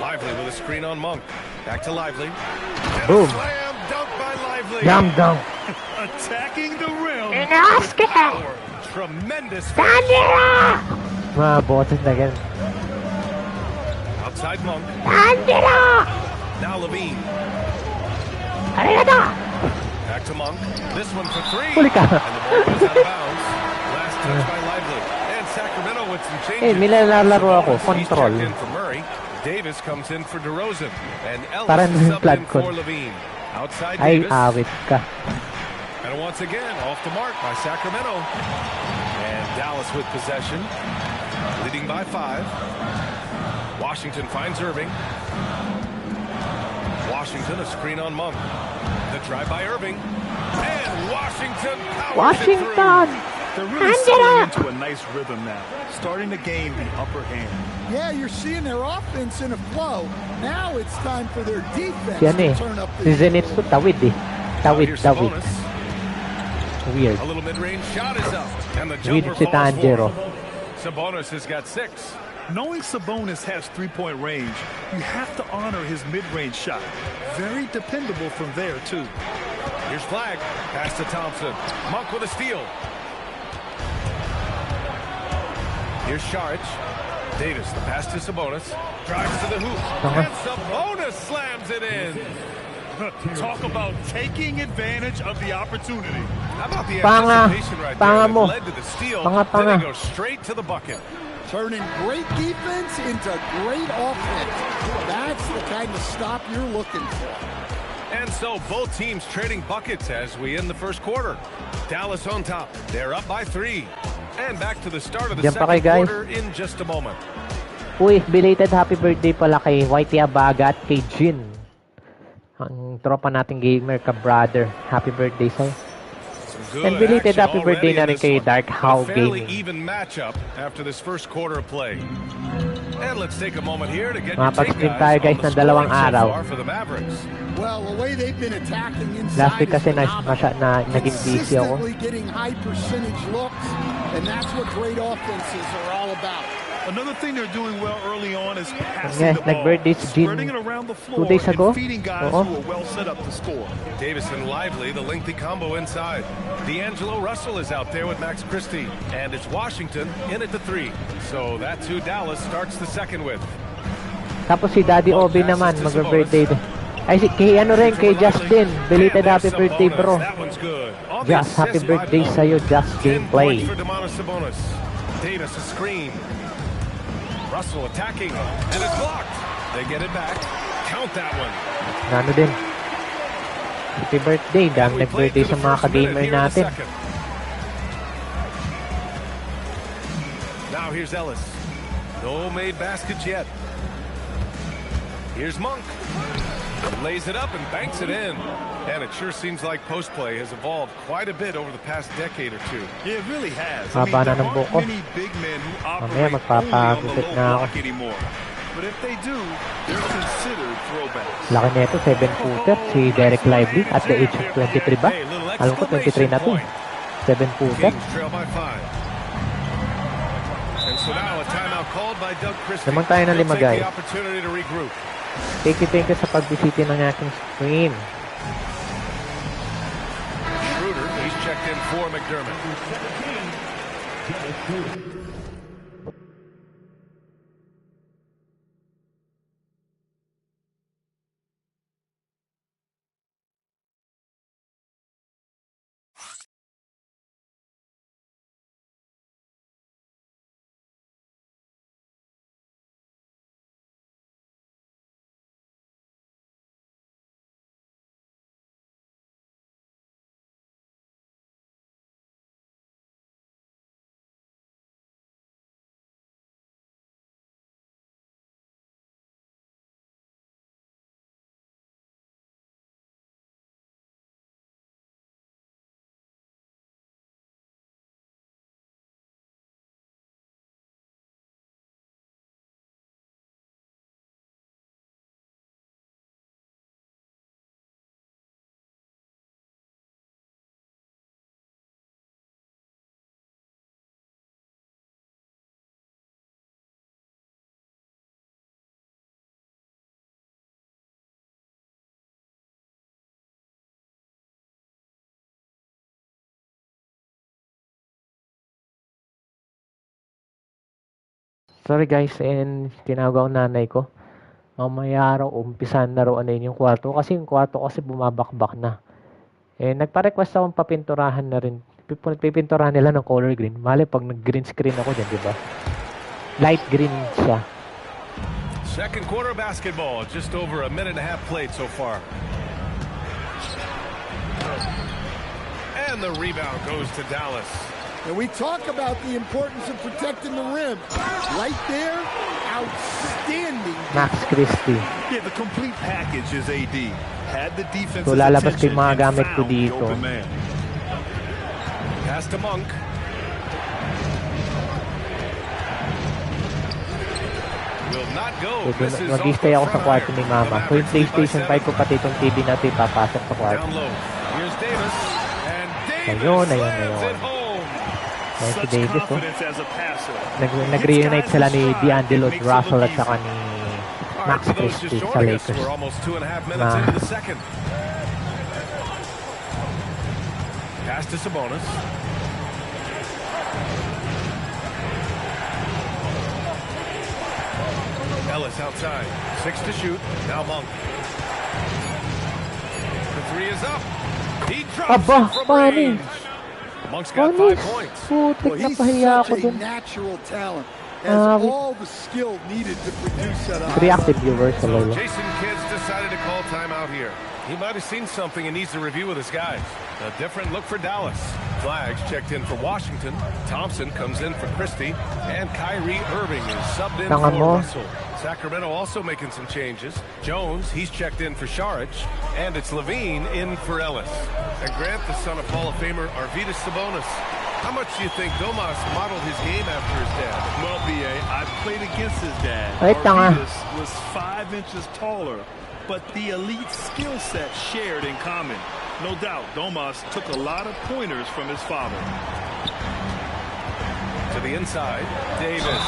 Lively with a screen on Monk. Back to Lively. And Boom. a slam dunk by Lively. Jam dunk. Attacking the rim. Power. Tremendous finish. Mga boses na ganun. Outside Monk. Now Levine. Back to Monk. This one for 3. Huli ka. And the ball goes out of bounds. Last touch by Lively. And Sacramento with some changes. Eh, nilalaro ako. He's Control. checked in for Murray. Davis comes in for DeRozan. And Ellis Parang is yung subbed flag in con. for Levine. Outside Ay, Davis. awit ka. And once again, off the mark by Sacramento. And Dallas with possession. Leading by 5. Washington finds Irving. Washington, a screen on Monk. The try by Irving. And Washington powers it through. Washington! They're really settling into a nice rhythm now, starting to gain the upper hand. Yeah, you're seeing their offense in a flow. Now it's time for their defense Yan eh. to turn up Si the Zenitsu tawid eh. Tawid, Here's tawid. Sabonis. Weird. A little mid-range shot is up. And the Weird jumper si falls Tanjiro. for him. Sabonis has got 6. Knowing Sabonis has three-point range, you have to honor his mid-range shot. Very dependable from there, too. Here's Flag. Pass to Thompson. Monk with a steal. Here's Šarić. Davis, the pass to Sabonis. Drives to the hoop. And Sabonis slams it in. Talk about taking advantage of the opportunity. How about the Panga. anticipation right Panga there mo. that led to the steal? Panga, Then panga. he goes straight to the bucket. turning great defense into great offense. That's the kind of stop you're looking for. And so both teams trading buckets as we end the first quarter. Dallas on top. They're up by 3. And back to the start of the Diyan pa second kayo, guys. quarter in just a moment. Uy, belated happy birthday pala kay Whitey Abaga at kay Jin. Ang tropa nating gamer ka brother. Happy birthday sa'yo. Good And belated action happy birthday already na in rin this kay one. Dark How A fairly Gaming. even matchup after this first quarter of play. And let's take a moment here to get your take, Makapag-stream tayo guys on the ng dalawang scoring araw. so far for the Mavericks. Well, the way they've been attacking inside Last week is kasi phenomenal. naging busy ako. Consistently getting high percentage looks, and that's what great offenses are all about. Another thing they're doing well early on is passing Yeah, the ball, nag-birthday si Jin spreading it around the floor 2 days ago. and feeding guys Oo. who are well set up to score. Davis and Lively, the lengthy combo inside. D'Angelo Russell is out there with Max Christie. And it's Washington in at the 3. So that's who Dallas starts the second with. Tapos si Daddy Obi naman, mag-birthday din. Ay, kay ano rin, kay Justin. Belated happy birthday, bro. That one's good. On the Just happy assist by birthday Monk. sa'yo, Justin 10 Play. points for Domantas Sabonis. Davis a screen. Russell attacking, and it's blocked. They get it back. Count that one. Ano din. Happy birthday. Dami We played nag-birthday to sa the mga first minute ka-gamer here in the natin. second. Now here's Ellis. No made baskets yet. Here's Monk. Lays it up and banks it in. And it sure seems like post play has evolved quite a bit over the past decade or two. Yeah, it really has. Haba na there ng aren't buko. many big men who Mamaya operate only on the magpapagupit low na ako. block anymore. But if they do, they're considered throwbacks. Laki nito, 7-footer, si Derek Lively at the age of 23 ba? Alam ko 23 na to. 7-footer. Naman tayo ng 5 guys. Thank you sa pagbisita ng aking screen. Schroeder, he's checked in for McDermott. Sorry guys, and tinawag ako nanay ko. Mamaya araw, umpisan na raw yung kwarto. Kasi yung kwarto kasi bumabakbak na. Eh, nagpa-request akong papinturahan na rin. Pipinturahan nila ng color green. Mali, pag nag-green screen ako dyan, di ba? Light green siya. Second quarter basketball. Just over a minute and a half played so far. And the rebound goes to Dallas. And we talk about the importance of protecting the rim. Right there, outstanding. Max Christie. Yeah, the complete package is AD. Had the defense's So lalabas ko attention yung mga and gamit ko found the dito. open man. Pass to Monk. Will not go. So, mag-stay ako sa kwarto ni Mama. So yung PlayStation 5 ko pati itong TV na ito ipapasok sa kwarto. Down low. Here's Davis. And Davis Ayun. slams it home. Ayan si Such Davis, oh. confidence as a passer. Nag-reunite sila ni D'Angelo Russell at saka ni Max For those just Christie sa joining us, Lakers. we're almost 2.5 minutes into the second. Pass to Sabonis. Ellis outside. 6 to shoot. Now Monk. The three is up. He drops Aba, it from panis. range. Monk's got 5 points. Putik Well, na he's pahiya ako such a dun. natural talent. Has all the skill needed to produce that. Reactive viewers sa lolo. Jason Kidd's decided to call timeout here. He might have seen something and needs to review with his guys. A different look for Dallas. Flags checked in for Washington. Thompson comes in for Christie. And Kyrie Irving is subbed in Tanga for mo. Russell. Sacramento also making some changes. Jones, he's checked in for Saric. And it's Levine in for Ellis. And Grant, the son of Hall of Famer Arvydas Sabonis. How much do you think Domas modeled his game after his dad? Well, B.A., I played against his dad. Ay, tanga. Arvydas was 5 inches taller, but the elite skill set shared in common. No doubt, Domas took a lot of pointers from his father. To the inside, Davis.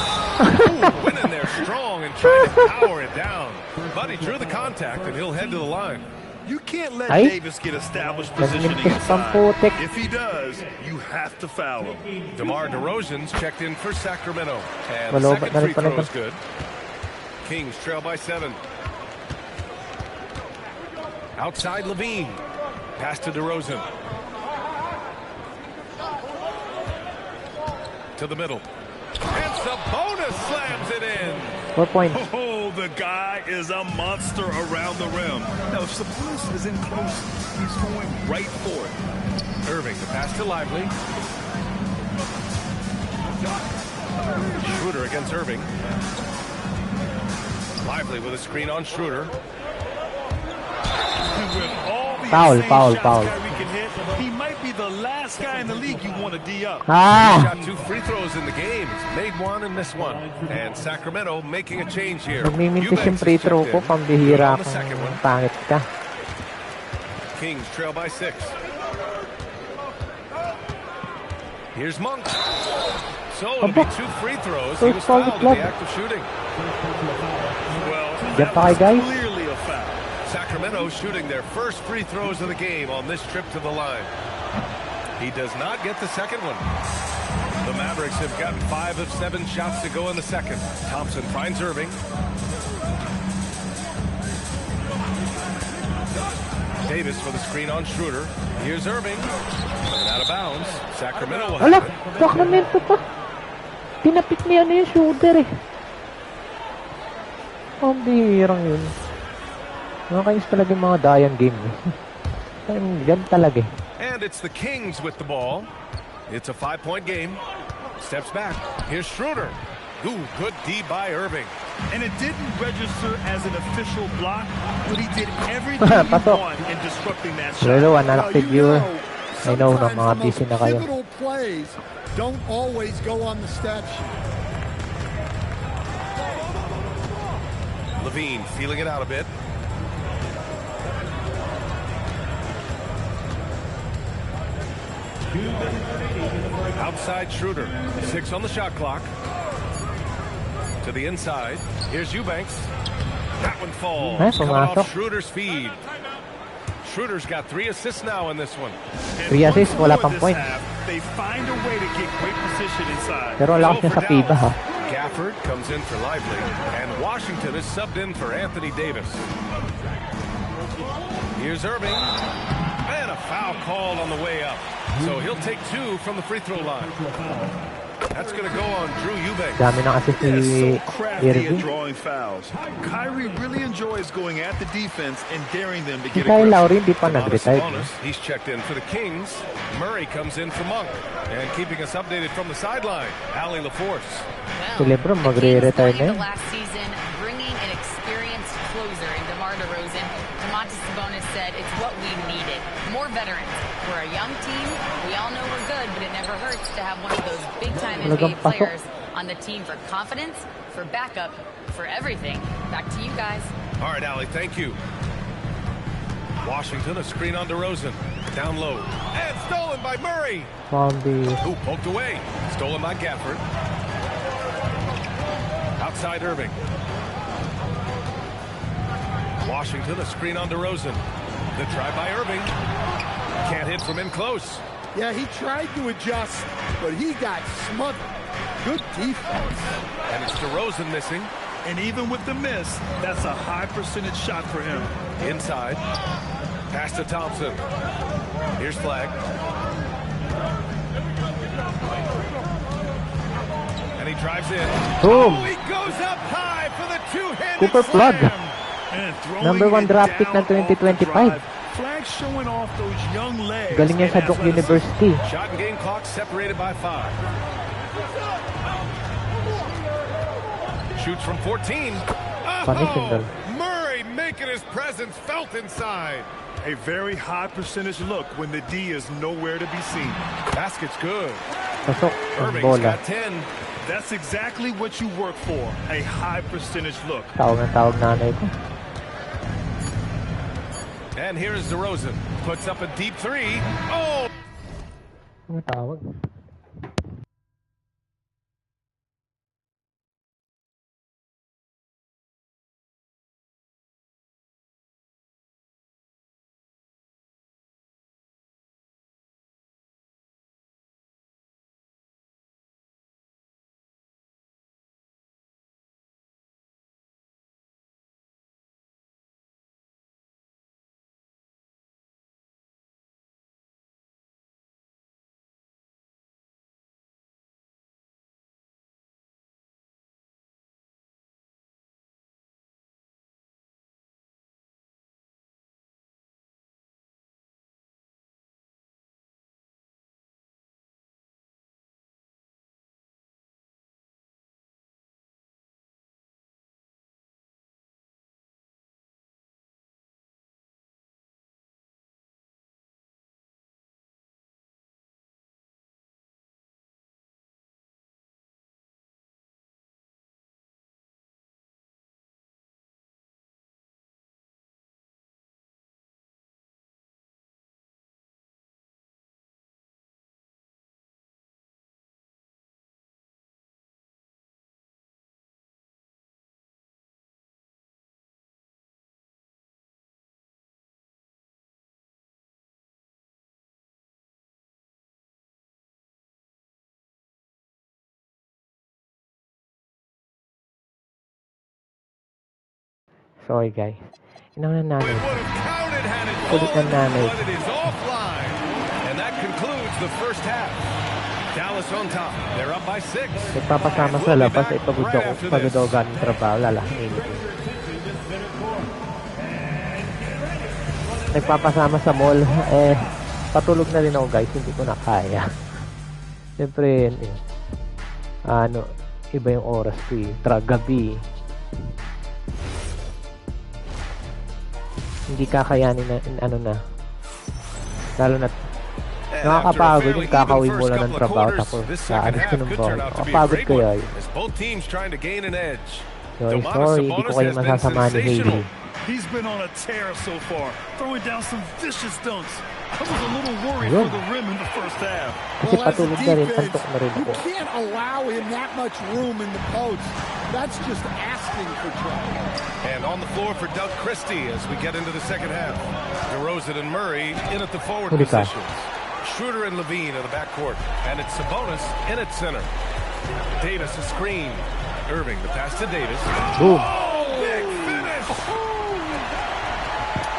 Ooh, went in there strong and trying to power it down. But he drew the contact, and he'll head to the line. You can't let Ay. Davis get established positioning Nagmintis pang inside. putik. If he does, you have to foul him. DeMar DeRozan's checked in for Sacramento. And the Walo, second ba't free narin throw pa is good. Kings trail by 7. Outside Levine. Pass to DeRozan. To the middle. And Sabonis slams it in. 4 points. Oh, the guy is a monster around the rim. Now, if Sabonis is in close, he's going right for it. Irving, the pass to Lively. Schroeder against Irving. Lively with a screen on Schroeder. And with all the Foul, insane foul, shots foul. Kyrie can hit, he might be the last last guy in the league you want to D up. He's shot 2 free throws in the game. He's made 1 and missed 1. And Sacramento making a change here. Nagmimintis yung free throw ko, pambihira kung pangit ka. Kings trail by 6. Here's Monk. So it'll be 2 free throws. He was fouled in the act of shooting. Well, that was clearly a foul. Sacramento shooting their first free throws of the game on this trip to the line. He does not get the second one. The Mavericks have gotten 5 of 7 shots to go in the second. Thompson finds Irving. Davis for the screen on Schroeder. Here's Irving. And out of bounds. Sacramento will have it. Sacramento pa. Tinapit niya na yung Schroeder eh. Ang bihirang yun. Nakakainis talaga yung mga Dayan game eh. Yan talaga eh. And it's the Kings with the ball. It's a 5-point game. Steps back. Here's Schroeder. Ooh, good D by Irving. And it didn't register as an official block, but he did everything he wanted in disrupting that shot. Lalo, unactive viewer. I know na mga busy na kayo. Pivotal plays don't always go on the stat sheet. Levine feeling it out a bit. Outside Schroeder. 6 on the shot clock. To the inside. Here's Eubanks. That one falls. Coming off Schroeder's feed. Schroeder's got 3 assists now in this one. 3 assists, wala pang point. They find a way to get great position inside. Pero lakas niya sa FIBA ha. Gafford comes in for Lively, and Washington is subbed in for Anthony Davis. Here's Irving, and a foul called on the way up. So he'll take 2 from the free throw line. That's going to go on Drew Eubanks. Dami ng assist ni Irving. Drawing fouls. Kyrie really enjoys going at the defense and daring them to get Kyle aggressive. Lowry hindi pa nag-retire. He's checked in for the Kings. Murray comes in for Monk. And keeping us updated from the sideline, Allie LaForce. Si LeBron magre-retire na yun. Last season, bringing an experienced closer in DeMar DeRozan, Domantas Sabonis said it's what we needed. More veterans. We're a young team. We all know we're good, but it never hurts to have one of those big-time NBA players on the team for confidence, for backup, for everything. Back to you guys. All right, Allie, thank you. Washington, a screen on DeRozan. Down low. And stolen by Murray. Ooh, poked away. Stolen by Gafford. Outside Irving. Washington, a screen on DeRozan. The try by Irving. Can't hit from in close. Yeah, he tried to adjust, but he got smothered. Good defense. And it's DeRozan missing. And even with the miss, that's a high percentage shot for him. Inside. Pass to Thompson. Here's Flag. And he drives in. Boom. Oh, he goes up high for the two-handed Cooper Plug. Number 1 draft pick ng 2025. Flag showing off those young legs. Galing yan sa Duke University. Shot and game clock separated by 5. Shoots from 14. Oh, Murray making his presence felt inside. A very high percentage look when the D is nowhere to be seen. Basket's good. Pasok ang Irving's bola. got 10. That's exactly what you work for. A high percentage look. Tawag nanay ko. And here's DeRozan. Puts up a deep 3. Oh! Ang tawag. Sorry, guys. Inang nanay. Would have counted had it Kulit ng nanay. but it is offline. And that concludes the first half. Dallas on top. They're up by 6. Nagpapasama sa labas ay pagod daw galing trabaho. Lalaking init. Nagpapasama sa mall. Patulog na rin ako, guys. Hindi ko na kaya. Siyempre, iba yung oras ko eh. Gabi. Hindi kakayanin na, lalo na nakakapagod yung kakauwi mo lang ng trabaho tapos kaalis ko ng bahay. Nakapagod kaya yun. Sorry, hindi ko kayo masasama ni Haley. He's been on a tear so far, throwing down some vicious dunks. I was a little worried for the rim in the first half. Kasi patulog na rin, antok na rin You ako. can't allow him that much room in the post. That's just asking for trouble. And on the floor for Doug Christie as we get into the second half. DeRozan and Murray in at the forward positions. Schroeder and Levine in the backcourt. And it's Sabonis in at center. Davis a screen. Irving the pass to Davis. Boom. Oh, big finish!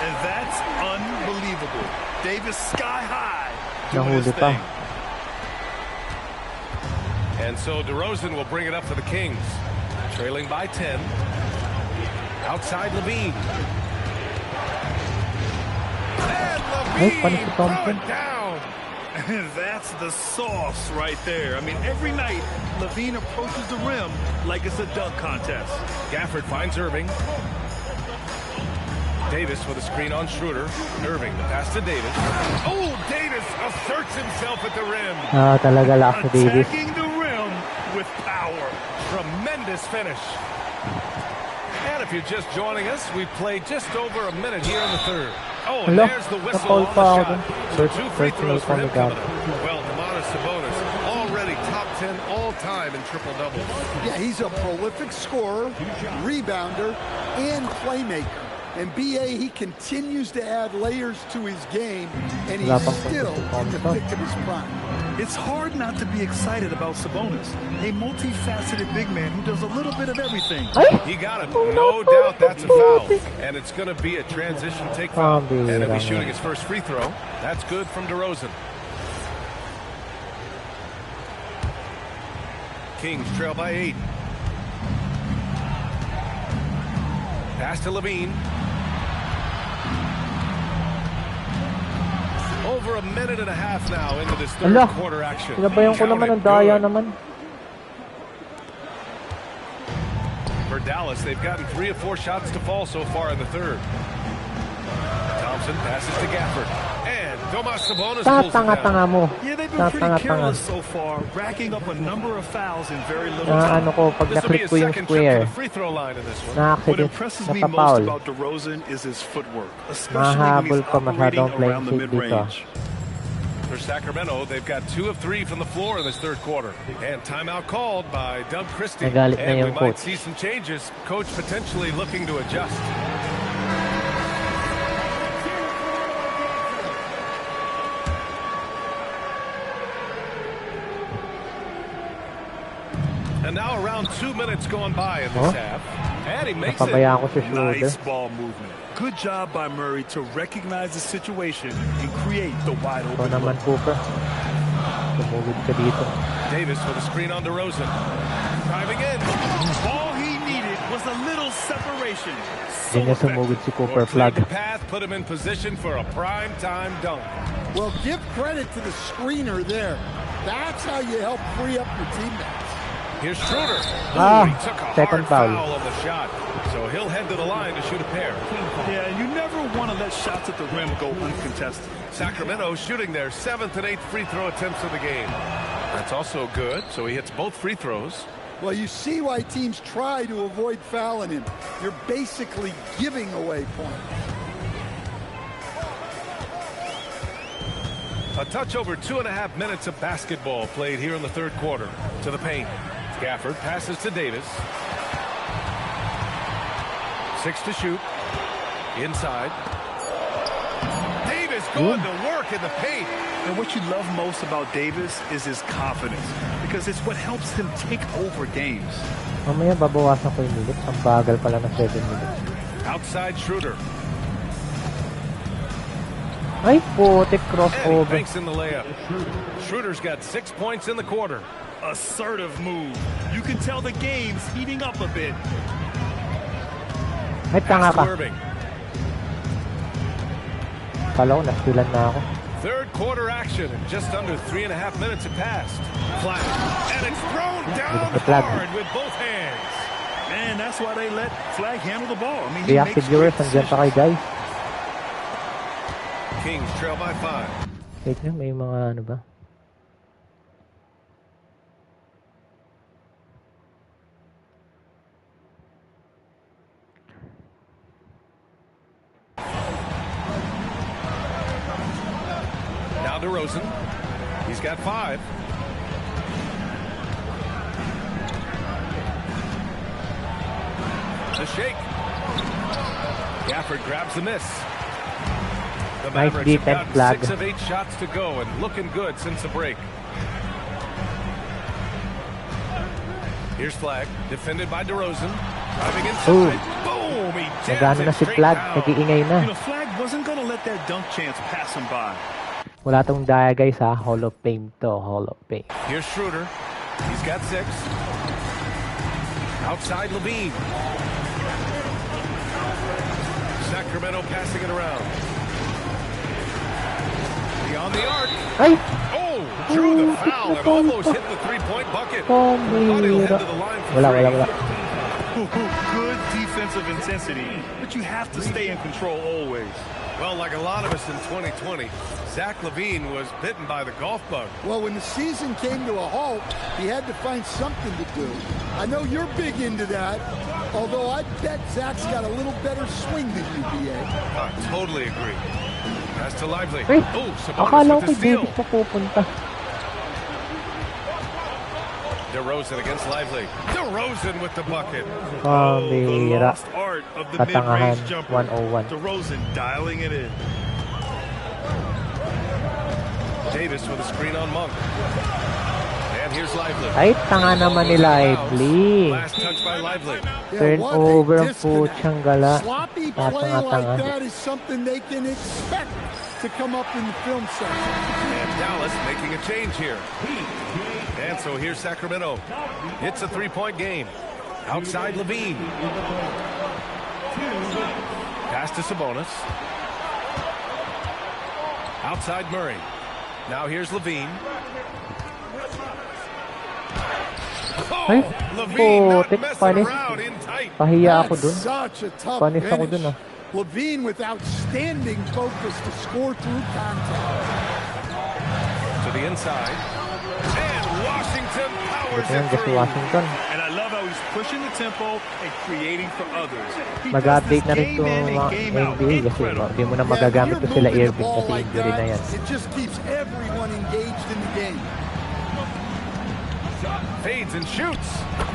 And that's unbelievable. Davis sky high doing Nahuli his pa. thing. And so DeRozan will bring it up for the Kings. Trailing by 10. Outside Levine. And Levine throw it down. And that's the sauce right there. I mean, every night, Levine approaches the rim like it's a dunk contest. Gafford finds Irving. Davis with a screen on Schroeder. Irving, the pass to Davis. Oh, Davis asserts himself at the rim. Talaga lang si Davis. Attacking the rim with power. Tremendous finish. And if you're just joining us, we played just over a minute here in the third. Oh, and there's the whistle on the shot. So 2 free throws for him coming up. Well, Domantas Sabonis already top 10 all-time in triple-doubles. Yeah, he's a prolific scorer, rebounder, and playmaker. And BA, he continues to add layers to his game, and he's still in the thick of his prime. It's hard not to be excited about Sabonis, a multifaceted big man who does a little bit of everything. He got it. No doubt that's a foul. And it's going to be a transition take foul. And he'll be shooting his first free throw. That's good from DeRozan. Kings trail by 8. Pass to Levine. Over a minute and a half now into this third quarter action. Sinabayan ko naman ang daya naman. For Dallas, they've gotten 3 or 4 shots to fall so far in the third. Thompson passes to Gafford. And Domas Sabonis pulls it down. Mo. Yeah, they've been pretty careless so far, racking up a number of fouls in very little time. Pag na-click ko yung square, what impresses me most about DeRozan is his footwork, especially when he's operating around the mid-range. For Sacramento, they've got 2 of 3 from the floor in this third quarter. And timeout called by Doug Christie. And we might see some changes. Coach potentially looking to adjust. And now around 2 minutes going by in this half. And he makes it. Nice ball movement. Good job by Murray to recognize the situation and create the wide open naman, Cooper. Tumugod ka dito. Davis with a screen on DeRozan. Driving in. All he needed was a little separation. Hindi niya sumugod si Cooper Flag. Path put him in position for a prime time dunk. Well, give credit to the screener there. That's how you help free up your teammates. Here's Schroeder. Ah, he took a second hard foul. foul on the shot. So he'll head to the line to shoot a pair. Yeah, you never want to let shots at the rim go uncontested. Sacramento shooting their 7th and 8th free throw attempts of the game. That's also good, so he hits both free throws. Well, you see why teams try to avoid fouling him. You're basically giving away points. A touch over 2.5 minutes of basketball played here in the third quarter. To the paint. Gafford passes to Davis. 6 to shoot. Inside. Davis going to work in the paint. And what you love most about Davis is his confidence, because it's what helps him take over games. Mamaya babawasan ko yung minutes. Ang bagal pala ng 7 minutes. Outside Schroeder. Ay, putik, And he crossover. banks in the layup. Schroeder's got 6 points in the quarter. Assertive move. You can tell the game's heating up a bit. Ay, tanga Pass to ka. Irving. Kala ko, nastilan na ako. Third quarter action, and just under 3.5 minutes have passed. Flag. And it's thrown down the flag. hard with both hands. Man, that's why they let Flag handle the ball. I mean, he Reactive makes viewers, great nandiyan pa kayo, guys. Kings trail by 5. Wait nyo, may mga ano ba? Now DeRozan. He's got 5. The shake. Gafford grabs the miss. The Nice Mavericks have defense, gotten Flag. 6 of 8 shots to go and looking good since the break. Here's Flag, defended by DeRozan. Driving inside. Boom! He jams Nagano it na si straight Flag, down. nag-iingay na. You know, Flag wasn't going to let that dunk chance pass him by. Wala tong daya, guys, ha. Hall of Fame to, Hall of Fame. Here's Schroeder. He's got 6. Outside Levine. Sacramento passing it around. Beyond the arc. Ay! Oh, drew the foul and almost hit the three-point bucket. Thought he'll head to the line for Wala, three. wala. Good defensive intensity, but you have to stay in control always. Well, like a lot of us in 2020, Zach LaVine was bitten by the golf bug. Well, when the season came to a halt, he had to find something to do. I know you're big into that, although I bet Zach's got a little better swing than you, BA. I totally agree. Pass to Lively. Ay! Oh, Akala Sabonis ko with the steal. Davis pa pupunta. DeRozan against Lively. DeRozan with the bucket. Oh, The bira. lost art of the Katangahan, mid-range jumper. 101. DeRozan dialing it in. Davis with a screen on Monk. And here's Lively. Ay, tanga naman ni Lively. Last touch by Lively. Turnover ang putyang gala. Sloppy play like Tanga-tanga. that is something they can expect to come up in the film section. And Dallas making a change here. And so here's Sacramento. It's a three-point game. Outside Levine. Pass to Sabonis. Outside Murray. Now here's Levine. Ay, Levine not putik, messing panis. around in tight. Pahiya ako That's dun. such a tough Panis ako finish. dun, ah. Levine with outstanding focus to score through contact. To the inside. And Washington powers Ito yung it gusto through. Washington. And I love how he's pushing the tempo and creating for others. He does Mag-update this na rin game itong in and mga game out. NBA kasi Incredible. hindi mo na Yeah, magagamit when to you're sila moving the Irving ball kasi like injury na yan. that, it just keeps everyone engaged in the game. Fades and shoots.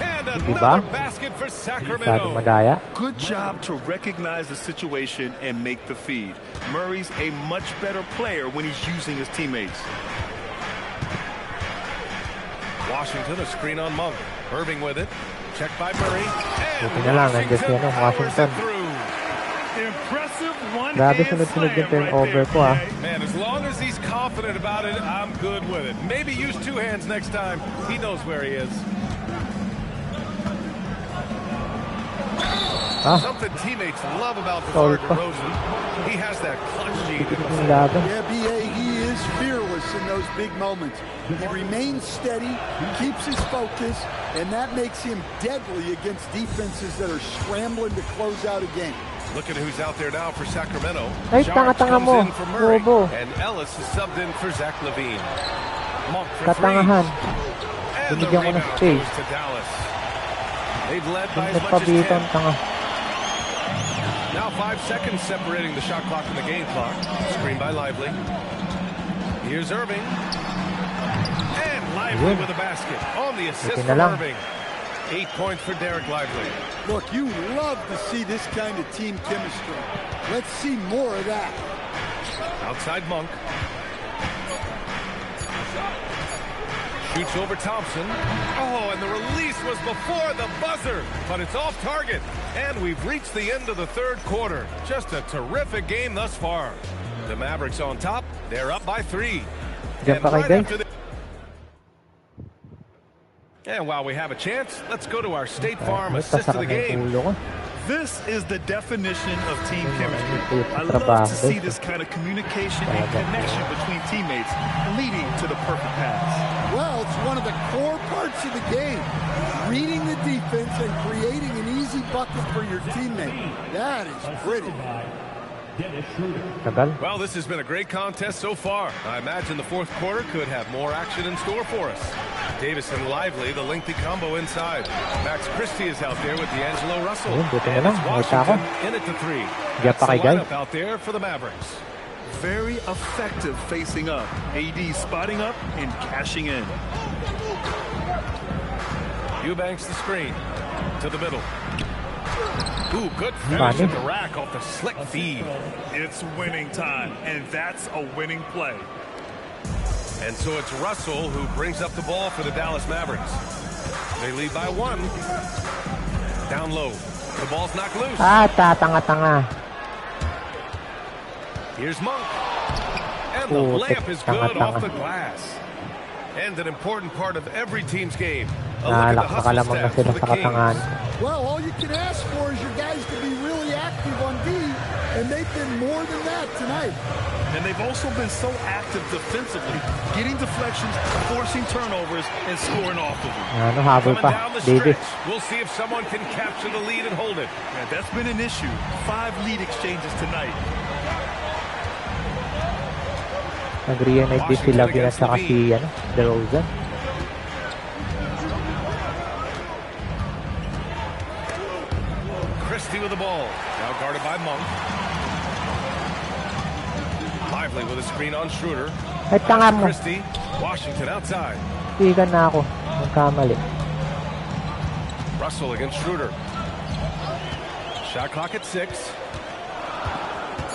And Diba? another basket for Masyadong Sacramento. madaya. Good job to recognize the situation and make the feed. Murray's a much better player when he's using his teammates. Washington, a screen on Monk. Irving with it. Checked by Murray. And Buti na lang, nandiyan si ano, powers Washington. it through. Impressive one-hand Grabe sunod-sunod yung slam turnover right ko, ah. there, Man, as long as he's confident about it, I'm good with it. Maybe use two hands next time. He knows where he is. Ah, Something teammates love about Solid DeMar pa. DeRozan. He has that clutch gene. tikit yung laban. Yeah, BA, he is fearless in those big moments. He remains steady, keeps his focus, and that makes him deadly against defenses that are scrambling to close out a game. Look at who's out there now for Sacramento. Ay, Sharp tanga-tanga comes mo. in for Murray. Bobo. And Ellis is subbed in for Zach LaVine. Monk for Katangahan. three. And the Binigyan ko ng rebound space. goes to Dallas. They've led by as much as Nagpabitan, 10. tanga. Now 5 seconds separating the shot clock and the game clock. Screen by Lively. Here's Irving. And Lively Good. with a basket on the assist Buti na from lang. Irving. 8 points for Derek Lively. Look, you love to see this kind of team chemistry. Let's see more of that. Outside Monk. Shoots over Thompson. Oh, and the release was before the buzzer, but it's off target. And we've reached the end of the third quarter. Just a terrific game thus far. The Mavericks on top. They're up by 3. Diyan pa kayo, guys. And while we have a chance, let's go to our State Farm assist of the game. This is the definition of team chemistry. I love to see this kind of communication and connection between teammates leading to the perfect pass. Well, it's one of the core parts of the game. Reading the defense and creating an easy bucket for your teammate. That is pretty. Well, this has been a great contest so far. I imagine the fourth quarter could have more action in store for us. Davis and Lively, the lengthy combo inside. Max Christie is out there with D'Angelo Russell. And it's Washington in at the 3. That's the lineup out there for the Mavericks. Very effective facing up. AD spotting up and cashing in. Eubanks the screen to the middle. Ooh, good finish at the rack off the slick feed. It's winning time, and that's a winning play. And so it's Russell who brings up the ball for the Dallas Mavericks. They lead by 1. Down low. The ball's knocked loose. Tanga-tanga. Here's Monk. And the layup is good off the glass. And an important part of every team's game. A look at the hustle stats for the Kings. Well, all you can ask for is your guys to be really active on D, and they've been more than that tonight. And they've also been so active defensively, getting deflections, forcing turnovers, and scoring off of them. Coming down the stretch, we'll see if someone can capture the lead and hold it. Yeah, that's been an issue. 5 lead exchanges tonight. Nag-reunite din sila at saka si DeRozan. Christie with the ball. Now guarded by Monk. Lively with a screen on Schroeder. Ay, tanga mo. Christie. Washington outside. Tigan na ako. Magkamali. Russell against Schroeder. Shot clock at 6.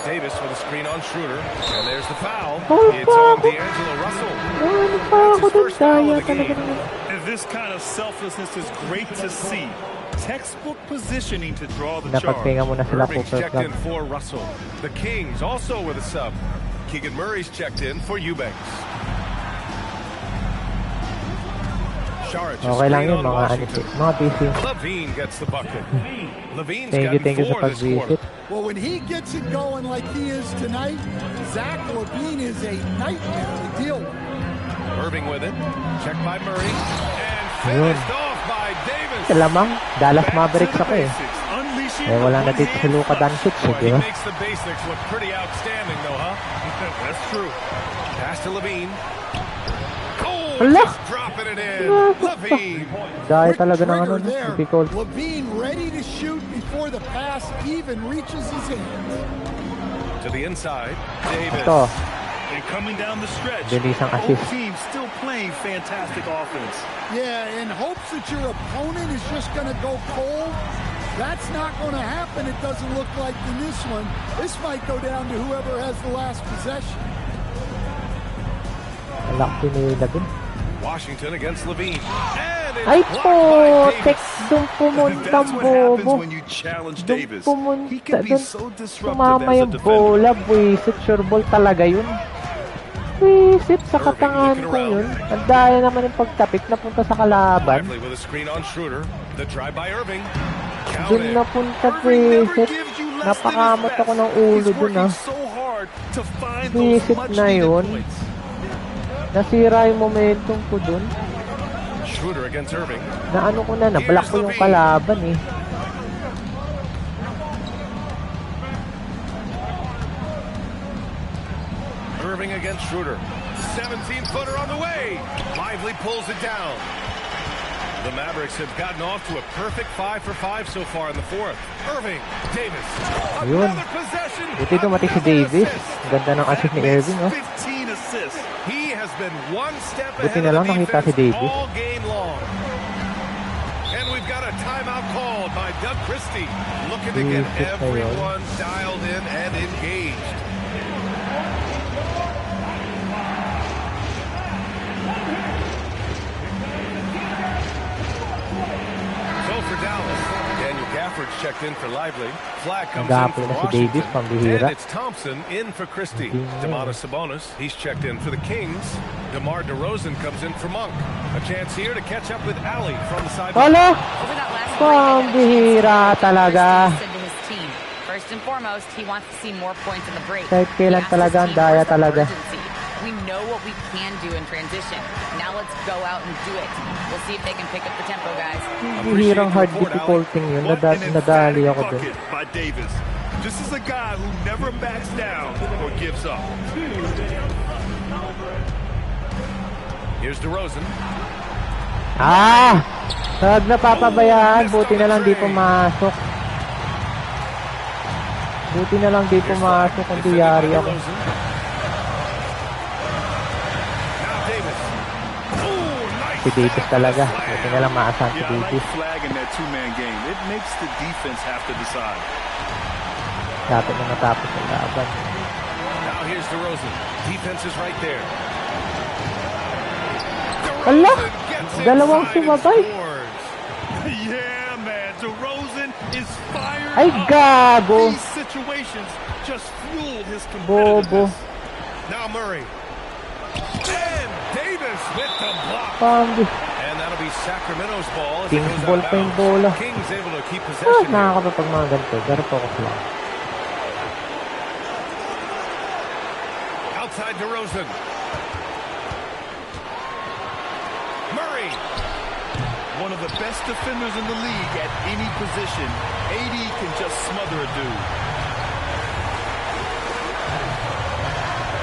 Davis with a screen on Schroeder. And there's the foul. It's on D'Angelo Russell. That's his first foul of the game. And this kind of selflessness is great to see. Textbook positioning to draw the charge. Irving's checked in for Russell. The Kings also with a sub. Keegan Murray's checked in for Eubanks. Okay lang yun, mga busy. Levine gets the bucket. Levine's thank you sa pag-visit. Well, when he gets it going like he is tonight, Zach LaVine is a nightmare to deal with. Irving with it. Checked by Murray. And finished off by Davis. Lamang, Dallas Mavericks ako eh. Wala na dito si Luka Doncic, di ba? He makes the basics look pretty outstanding though, huh? That's true. Pass to Levine. Just dropping it in. Levine. Dahil talaga ng ano, difficult. Levine ready to shoot before the pass even reaches his hand. To the inside, Davis. Ito. And coming down the stretch, both teams still playing fantastic offense. Yeah, in hopes that your opponent is just going to go cold. That's not going to happen, it doesn't look like in this one. This might go down to whoever has the last possession. Lucky ni Levine. Washington against Levine. Ay po! Tek, doon pumuntang bobo. When you challenge Davis. He can be so disruptive tumama yung bola, buwisit. Sure ball talaga yun. Buwisit sa katangahan ko yun. Ang daya naman yung pagtapik na punta sa kalaban. Lively with a screen on Schroeder. The drive by Irving. Doon napunta buwisit. Napakamot ako ng ulo dun ah. Buwisit na yun. Nasira yung momentum ko dun. Schroeder against Irving. Na ano ko na, na-block ko yung kalaban eh. Irving against Schroeder. 17-footer on the way. Lively pulls it down. The Mavericks have gotten off to a perfect 5 for 5 so far in the fourth. Irving, Davis. Ayun. Buti dumating si Davis. Ganda ng assist ni Irving, oh. 15 assists. He has been one step Buti ahead na lang of nakita si defense Davis. all game long. And we've got a timeout called by Doug Christie, looking to get everyone dialed in and engaged. So for Dallas, Daniel Gafford's checked in for Lively. Flag comes in Nag-aapoy for na si Davis, Washington. pambihira. And it's Thompson in for Christie. Domantas Sabonis, he's checked in for the Kings. DeMar DeRozan comes in for Monk. A chance here to catch up with Ali from the sideline. Hala! Over that last Pambihira talaga. Christie said to his team, first and foremost, he wants to see more points in the break. Kahit kailan He asked talaga, his ang team daya for some talaga. urgency. We know what we can do in transition. Now let's go out and do it. We'll see if they can pick up the tempo, guys. Bihirang hard difficulting yun. Nadali ako dun. By Davis. This is a guy who never backs down or gives up. Here's DeRozan. Huwag napapabayaan. Buti na lang di pumasok. Buti na lang di pumasok kung diyari ako. Si Davis talaga. Buti na lang maasahan si Davis. Flag in that two-man game. It makes the defense have to decide. Dapat na matapos ang laban. Now here's DeRozan. Defense is right there. Hala! Dalawang sumabay. Yeah, man. DeRozan is fired. Ay, gago! These situations just fuel his Bobo. competitiveness. Now Murray. And Davis with the block. And that'll be Sacramento's ball. As it Kings goes ball out of pa yung bounds. bola. Kings able to keep possession here. Nakakapag mga ganito. Pero focus lang. Outside DeRozan. Murray. One of the best defenders in the league at any position. AD can just smother a dude.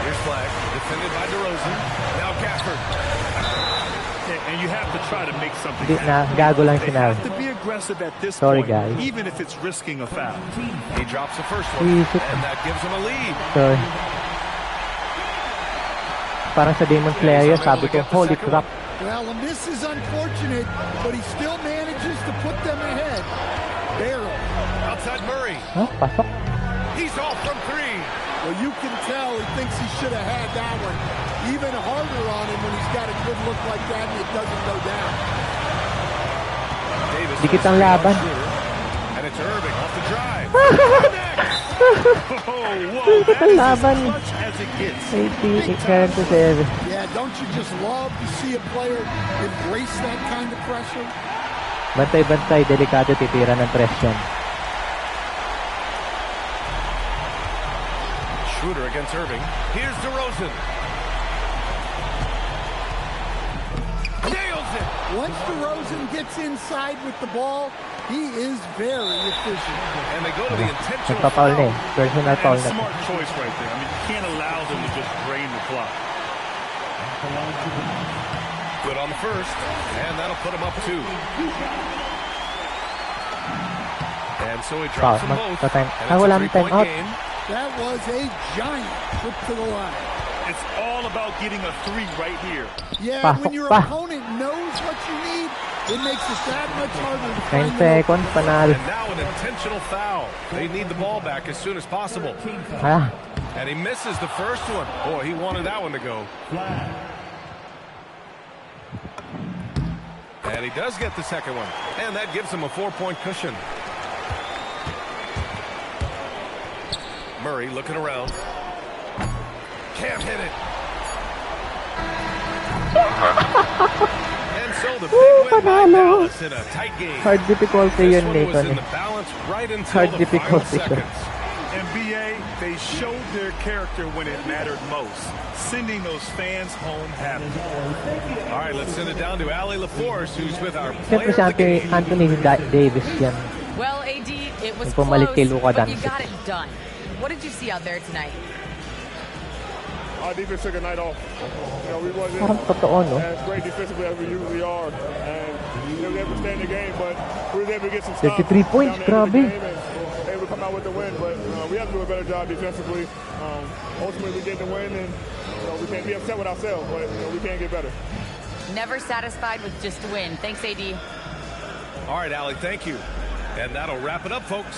Here's Flag. Defended by DeRozan. Now Gafford. And you have to try to make something Di na, happen. gago lang They sinabi. have to be aggressive at this Sorry, point, guys. even if it's risking a foul. He drops the first one. And that gives him a lead. Sorry. Parang sa Demon Slayer, sabi ko, holy crap. Well, a miss is unfortunate, but he still manages to put them ahead. Barely. Outside Murray. Pasok. He's off from three. Well, you can tell he thinks he should have had that one. Even harder on him when he's got a good look like that and it doesn't go down. Davis Dikit ang laban. and it's Irving off the drive. Dikit ang laban. 88 to 7. Yeah, don't you just love to see a player embrace that kind of pressure? Bantay-bantay, delikado titira ng presyon. Schroeder against Irving. Here's DeRozan. Nails it. Once DeRozan gets inside with the ball, he is very efficient. And they go to the intentional Nagpa-foul na eh. Personal foul And na. smart choice right there. I mean, you can't allow them to just drain the clock. Good on the first. And that'll put him up 2. And so he drops them both. And wala it's a time 3-point out. game. That was a giant trip to the line. It's all about getting a 3 right here. Yeah, when your opponent knows what you need, it makes it that much harder to 9 find the seconds, panalo. And now an intentional foul. They need the ball back as soon as possible. And he misses the first one. Boy, he wanted that one to go. And he does get the second one. And that gives him a 4-point cushion. Murray looking around. Can't hit it. And so the big win by Dallas in a tight game. Hard difficulty This yun, one was Nathan. in the balance right until Hard the final difficulty siya. seconds. And BA, they showed their character when it mattered most, sending those fans home happy. All right, let's send it down to Ali LaForce, who's with our Siyempre player si of the game. Anthony Davis yan. Well, AD, it was Yung pumalit kay close, Luka but you Doncic. got it done. What did you see out there tonight? Our defense took a night off. You know, we wasn't Parang totoo, no? as great defensively as we usually are. And we were able to stay in the game, but we were able to get some stops. 33 points, down the end of the grabe. game and able to come out with the win. But we have to do a better job defensively. Ultimately, we get the win, and we can't be upset with ourselves, but we can get better. Never satisfied with just a win. Thanks, AD. All right, Ali, thank you. And that'll wrap it up, folks.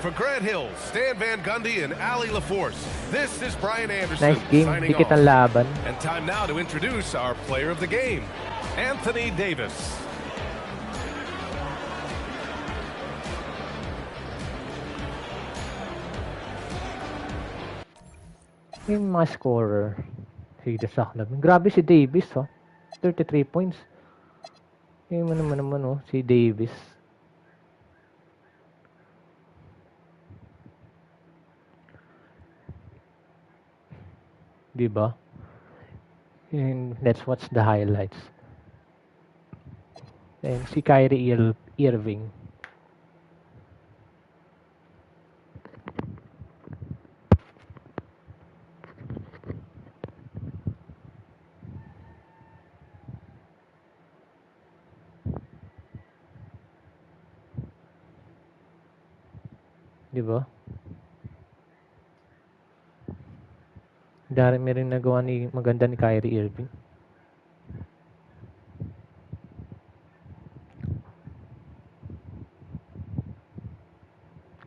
For Grant Hill, Stan Van Gundy, and Ali LaForce, this is Brian Anderson Nice game. signing Dikit off. ang laban. And time now to introduce our player of the game, Anthony Davis. Yung mga scorer. Si Desak na. Grabe si Davis, 33 points. Yung naman, si Davis. Diba? And let's watch the highlights. And si Kyrie Irving. Diba? Dami rin nagawa maganda ni Kyrie Irving.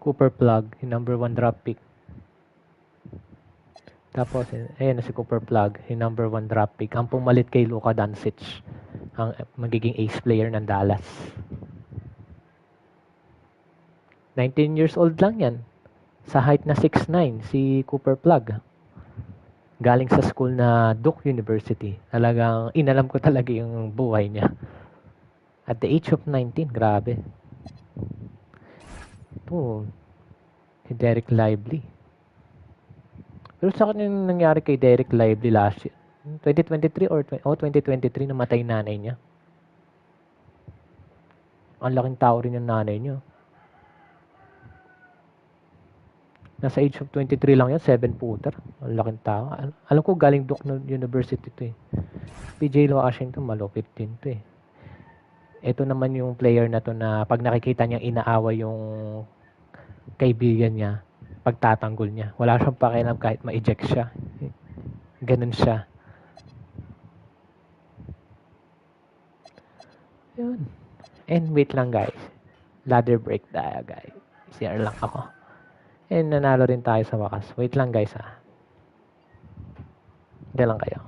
Cooper Plug, yung number 1 draft pick. Tapos, ayan na si Cooper Plug, yung number 1 draft pick. Ang pumalit kay Luka Doncic, ang magiging ace player ng Dallas. 19 years old lang yan. Sa height na 6'9", si Cooper Plug. Galing sa school na Duke University. Talagang inalam ko talaga yung buhay niya. At the age of 19, grabe. Ito, si Derek Lively. Pero sa akin yung nangyari kay Derek Lively last year, 2023 or 2023, namatay nanay niya. Ang laking tao rin yung nanay niya. Nasa age of 23 lang yun, 7-footer. Ang laking tao. Alam ko galing Duke University to eh. PJ Washington, malupit din to eh. Ito naman yung player na to na pag nakikita niyang inaaway yung kaibigan niya, pagtatanggol niya. Wala siyang pakialam kahit ma-eject siya. Ganun siya. Yun. And wait lang guys. Ladder break tayo guys. CR lang ako. And nanalo rin tayo sa wakas. Wait lang guys ha. Hindi lang kayo.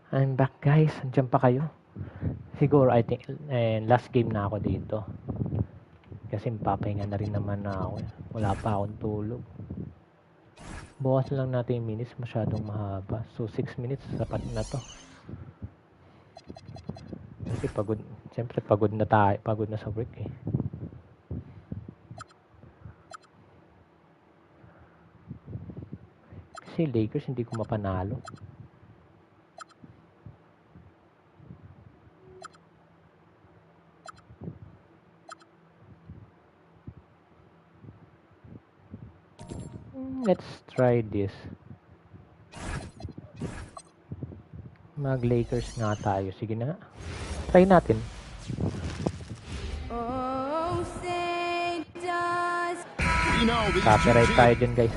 I'm back guys. Andiyan pa kayo? Siguro I think last game na ako dito. Kasi papahinga na rin naman na ako. Wala pa akong tulog. Bukas lang natin yung minutes, masyadong mahaba. So 6 minutes, sapat na to. Kasi pagod, siyempre pagod na tayo, pagod na sa work eh. Kasi Lakers hindi ko mapanalo. Let's try this. Mag-Lakers nga tayo. Sige na. Try natin. Copyright tayo dyan, guys.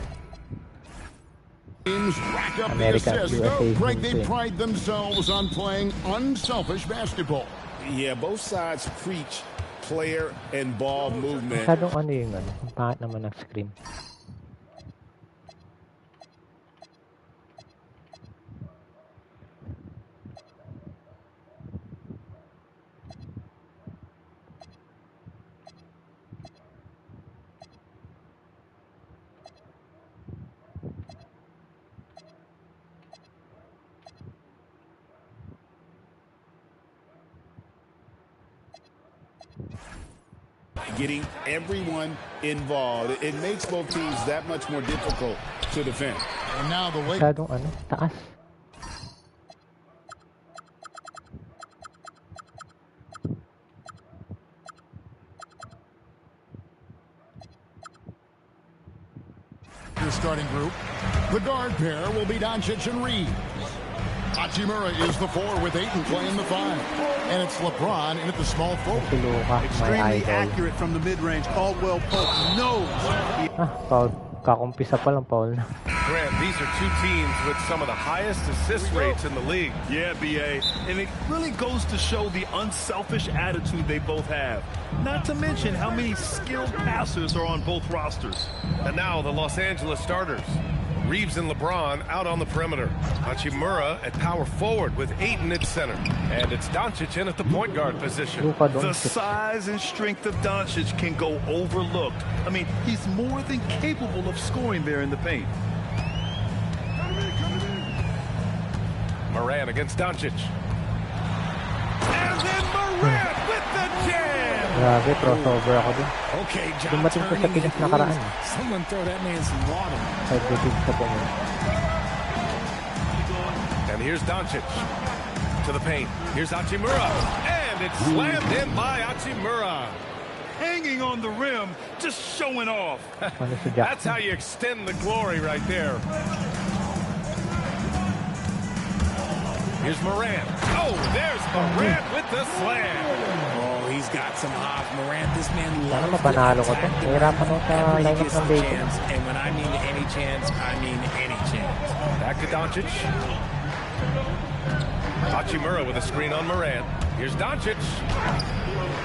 America, USA. Greg, they pride themselves on playing unselfish basketball. Yeah, both sides preach player and ball movement. Masyadong ano yung ano. Ang pangit naman ng screen. Getting everyone involved. It makes both teams that much more difficult to defend. And now the way. Masyadong ano, taas. The starting group. The guard pair will be Doncic and Reeves. Hachimura is the 4 with Ayton playing the 5. And it's LeBron in at the small forward. Extremely accurate from the mid-range. Caldwell Pope knows. Foul. Kakumpisa pa lang, foul na. Grant, these are two teams with some of the highest assist rates in the league. Yeah, BA. And it really goes to show the unselfish attitude they both have. Not to mention how many skilled passers are on both rosters. And now the Los Angeles starters. Reeves and LeBron out on the perimeter. Hachimura at power forward with Ayton at center. And it's Doncic in at the point guard position. The size and strength of Doncic can go overlooked. I mean, he's more than capable of scoring there in the paint. Morant against Doncic. And then Morant with the jam! Grabe, crossover ako dun. Okay, John, dumating ko sa Pinas nakaraan. Someone throw that man some water. And here's Doncic to the paint. Here's Hachimura. And it's slammed in by Hachimura. Hanging on the rim, just showing off. That's how you extend the glory right there. Here's Morant. Oh, there's Morant with the slam. Oh, he's got some hop. Morant, this man Sana loves mapanalo ko to. Hirapan ako sa every lineup gets ng the Lakers. chance. And when I mean any chance, I mean any chance. Back to Doncic. Hachimura with a screen on Morant. Here's Doncic.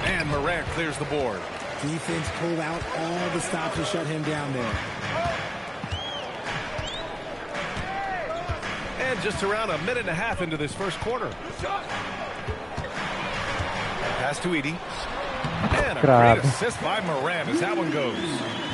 And Morant clears the board. Defense pulled out all the stops to shut him down there. And just around a minute and a half into this first quarter. Pass to Edie. And a great assist by Morant as that one goes.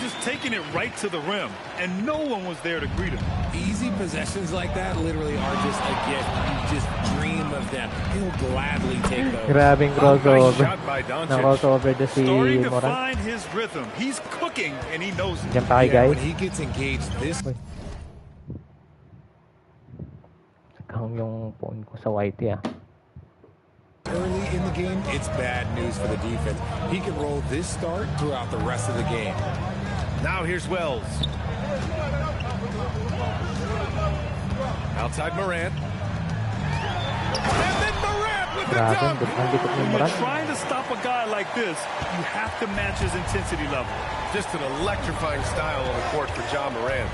Just taking it right to the rim, and no one was there to greet him. Easy possessions like that literally are just a gift. You just dream of them. He'll gladly take those. Grabing crossover. Shot by Doncic. Na-crossover na si Starting to Morant. find his rhythm. He's cooking, and he knows it. Diyan pa kayo, guys. When he gets engaged, this. Hang yung phone ko sa YT ah. Early in the game, it's bad news for the defense. He can roll this start throughout the rest of the game. Now here's Wells. Outside Morant. And then Morant with the dunk. When you're trying to stop a guy like this, you have to match his intensity level. Just an electrifying style on the court for John Morant.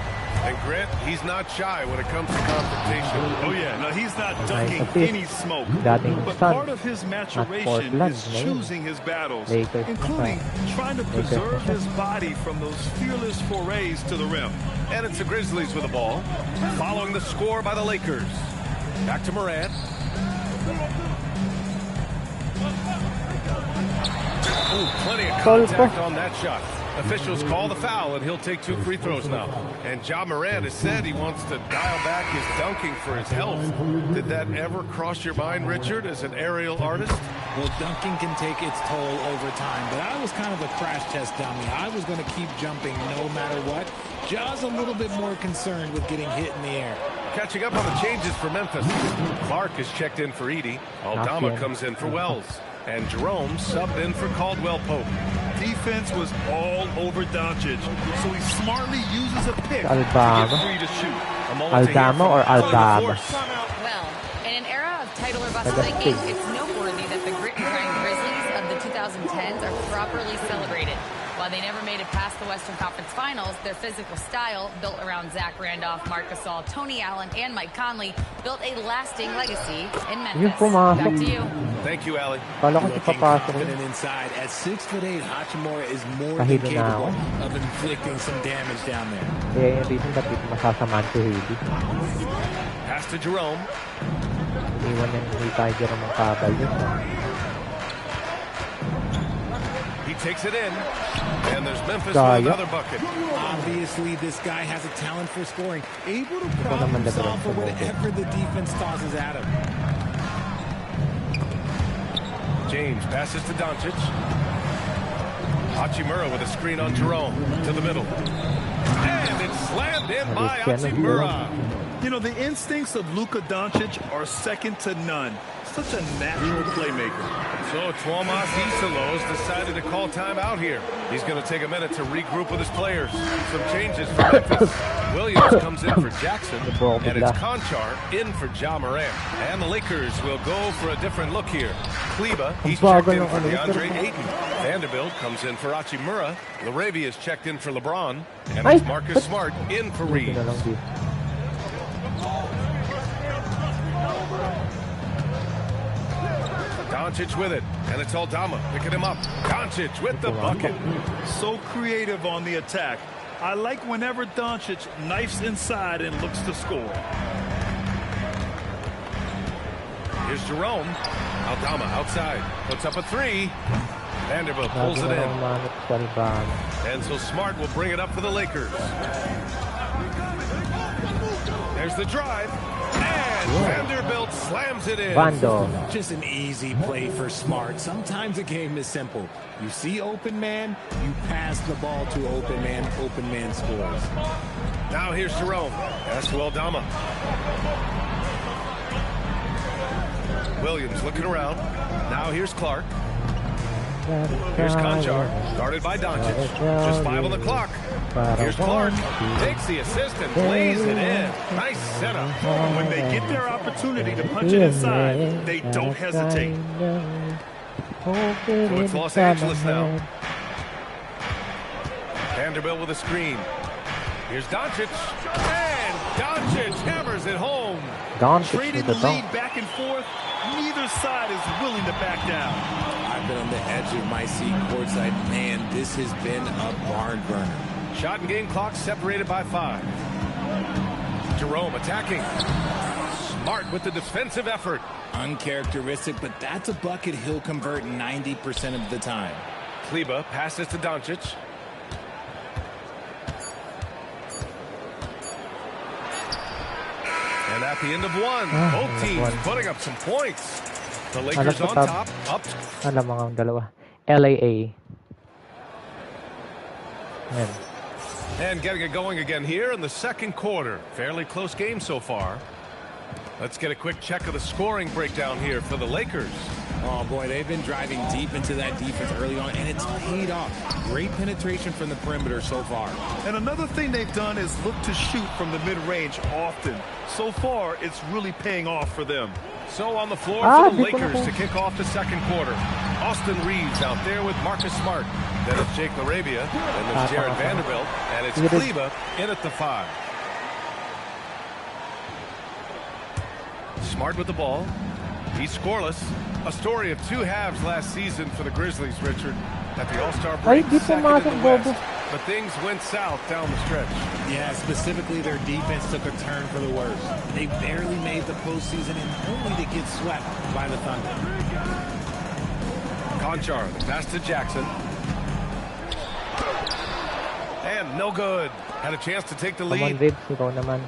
And Grant, he's not shy when it comes to confrontation. Oh yeah, no, he's not dunking any smoke. But part of his maturation is choosing his battles, including trying to preserve his body from those fearless forays to the rim. And it's the Grizzlies with the ball, following the score by the Lakers. Back to Morant. Ooh, plenty of contact on that shot. Officials call the foul, and he'll take 2 free throws now. And Ja Morant has said he wants to dial back his dunking for his health. Did that ever cross your mind, Richard, as an aerial artist? Well, dunking can take its toll over time, but I was kind of a crash test dummy. I was going to keep jumping no matter what. Ja's a little bit more concerned with getting hit in the air. Catching up on the changes for Memphis. Clark is checked in for Edey. Aldama comes in for Wells. And Jerome subbed in for Caldwell Pope. Defense was all over Doncic, so he smartly uses a pick to Aldama. get free to shoot. Aldama or Aldama? Well, in an era of title or bust thinking, it's noteworthy that the grit and grind Grizzlies of the 2010s are properly celebrated. While they never made it past the Western Conference Finals, their physical style, built around Zach Randolph, Marc Gasol, Tony Allen, and Mike Conley, built a lasting legacy in Memphis. Back to you. Thank you, Allie. Looking confident inside. At 6'8", Hachimura is more than capable of inflicting some damage down there. Kaya yung reason ba't dito masasamaan si Haley. Pass to Jerome. Iniwan yung tayo Jerome ang kabal yun. He takes it in, and there's Memphis with another bucket. Obviously, this guy has a talent for scoring, able to problem solve for whatever the defense tosses at him. James passes to Doncic. Hachimura with a screen on Jerome to the middle. And it's slammed in by Hachimura. You know, the instincts of Luka Doncic are second to none. Such a natural playmaker. So Tuomas Isalos decided to call timeout here. He's going to take a minute to regroup with his players. Some changes for Memphis. Williams comes in for Jackson, and it's Conchar in for Ja Morant. And the Lakers will go for a different look here. Kleba, he's checked in for DeAndre Ayton. Vanderbilt comes in for Hachimura. Laravia is checked in for LeBron. And it's Marcus Smart in for Reeves. Doncic with it, and it's Aldama picking him up. Doncic with the bucket. So creative on the attack. I like whenever Doncic knifes inside and looks to score. Here's Jerome. Aldama outside. Puts up a 3. Vanderbilt pulls it in. And so Smart will bring it up for the Lakers. There's the drive. And Vanderbilt slams it in. Just an easy play for Smart. Sometimes a game is simple. You see open man, you pass the ball to open man scores. Now here's Jerome. Pass to Aldama. Williams looking around. Now here's Clark. Here's Conchar, guarded by Doncic. Just 5 on the clock. Here's Clark. Takes the assist and plays it in. Nice setup. When they get their opportunity to punch it inside, they don't hesitate. So it's Los Angeles now. Vanderbilt with a screen. Here's Doncic. And Doncic hammers it home. Trading the lead back and forth. Neither side is willing to back down. I've been on the edge of my seat courtside. Man, this has been a barn burner. Shot and game clock separated by 5. Jerome attacking. Smart with the defensive effort. Uncharacteristic, but that's a bucket he'll convert 90% of the time. Kleba passes to Doncic. And at the end of one, both teams putting up some points. The Lakers on top, up. Mga dalawa. LAA. And getting it going again here in the second quarter. Fairly close game so far. Let's get a quick check of the scoring breakdown here for the Lakers. Oh, boy, they've been driving deep into that defense early on, and it's paid off. Great penetration from the perimeter so far. And another thing they've done is look to shoot from the mid-range often. So far, it's really paying off for them. So on the floor for the Lakers to kick off the second quarter. Austin Reeves out there with Marcus Smart. Then it's Jake LaRavia. Then there's Jared Vanderbilt. And it's Kleba in at the 5. Smart with the ball. He's scoreless. A story of 2 halves last season for the Grizzlies, Richard. At the All-Star break, second in the West. but things went south down the stretch. Yeah, specifically their defense took a turn for the worse. They barely made the postseason and only to get swept by the Thunder. Conchar, the pass to Jackson. And no good. Had a chance to take the lead. Come on, Vibbs. Ikaw naman.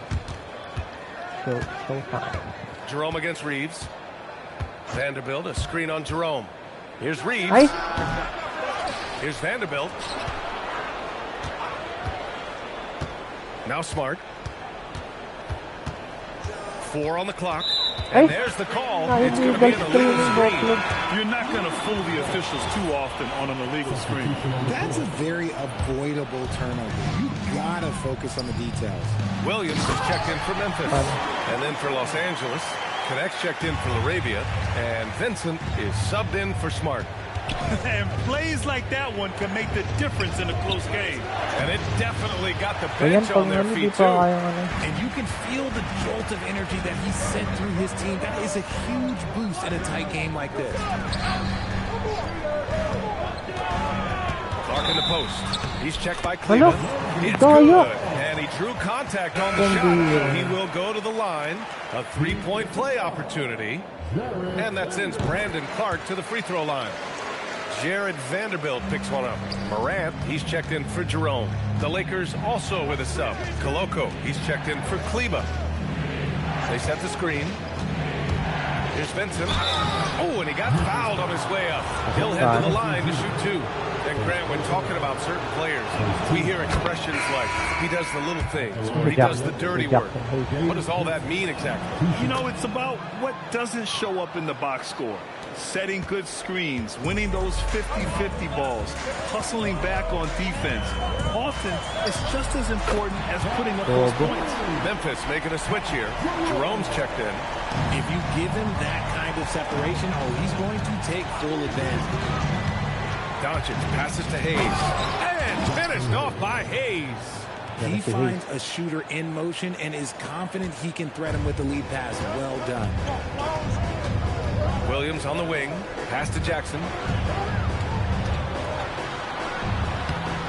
Showtime. Jerome against Reeves. Vanderbilt, a screen on Jerome. Here's Reeves. Ay! Here's Vanderbilt. Now Smart. 4 on the clock. And there's the call. It's going to be an illegal screen. You're not going to fool the officials too often on an illegal screen. That's a very avoidable turnover. You gotta focus on the details. Williams is checked in for Memphis. And then for Los Angeles, Connect's checked in for Laravia. And Vincent is subbed in for Smart. And plays like that one can make the difference in a close game. And it definitely got the bench on their feet, too. And you can feel the jolt of energy that he sent through his team. That is a huge boost in a tight game like this. Clark in the post. He's checked by Cleveland. It's good. And he drew contact on the shot. He will go to the line. A 3-point play opportunity. And that sends Brandon Clark to the free throw line. Jared Vanderbilt picks one up. Morant, he's checked in for Jerome. The Lakers also with a sub. Koloko, he's checked in for Kleba. They set the screen. Here's Vincent. Oh, and he got fouled on his way up. He'll head to the line to shoot 2. And Grant, when talking about certain players, we hear expressions like, he does the little things, or he does the dirty work. What does all that mean exactly? You know, it's about what doesn't show up in the box score. Setting good screens, winning those 50-50 balls, hustling back on defense. Often, it's just as important as putting up those points. Memphis making a switch here. Jerome's checked in. If you give him that kind of separation, he's going to take full advantage. Doncic passes to Hayes. And finished off by Hayes. He finds a shooter in motion and is confident he can threat him with the lead pass. Well done. Williams on the wing. Pass to Jackson.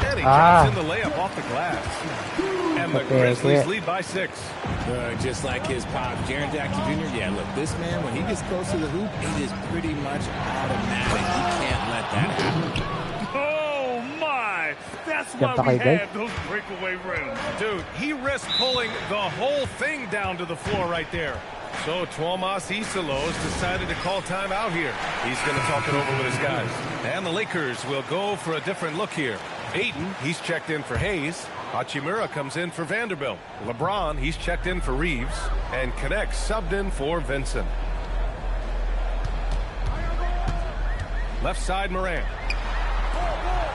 And he drops in the layup off the glass. And the Grizzlies lead by 6. Just like his pop, Jaren Jackson Jr. Yeah, look, this man, when he gets close to the hoop, it is pretty much automatic. He can't let that happen. Oh, my! That's why we had those breakaway rims. Dude, he risked pulling the whole thing down to the floor right there. So Tuomas Isalos decided to call timeout here. He's going to talk it over with his guys. And the Lakers will go for a different look here. Ayton, he's checked in for Hayes. Hachimura comes in for Vanderbilt. LeBron, he's checked in for Reeves. And Connect subbed in for Vincent. Left side, Morant.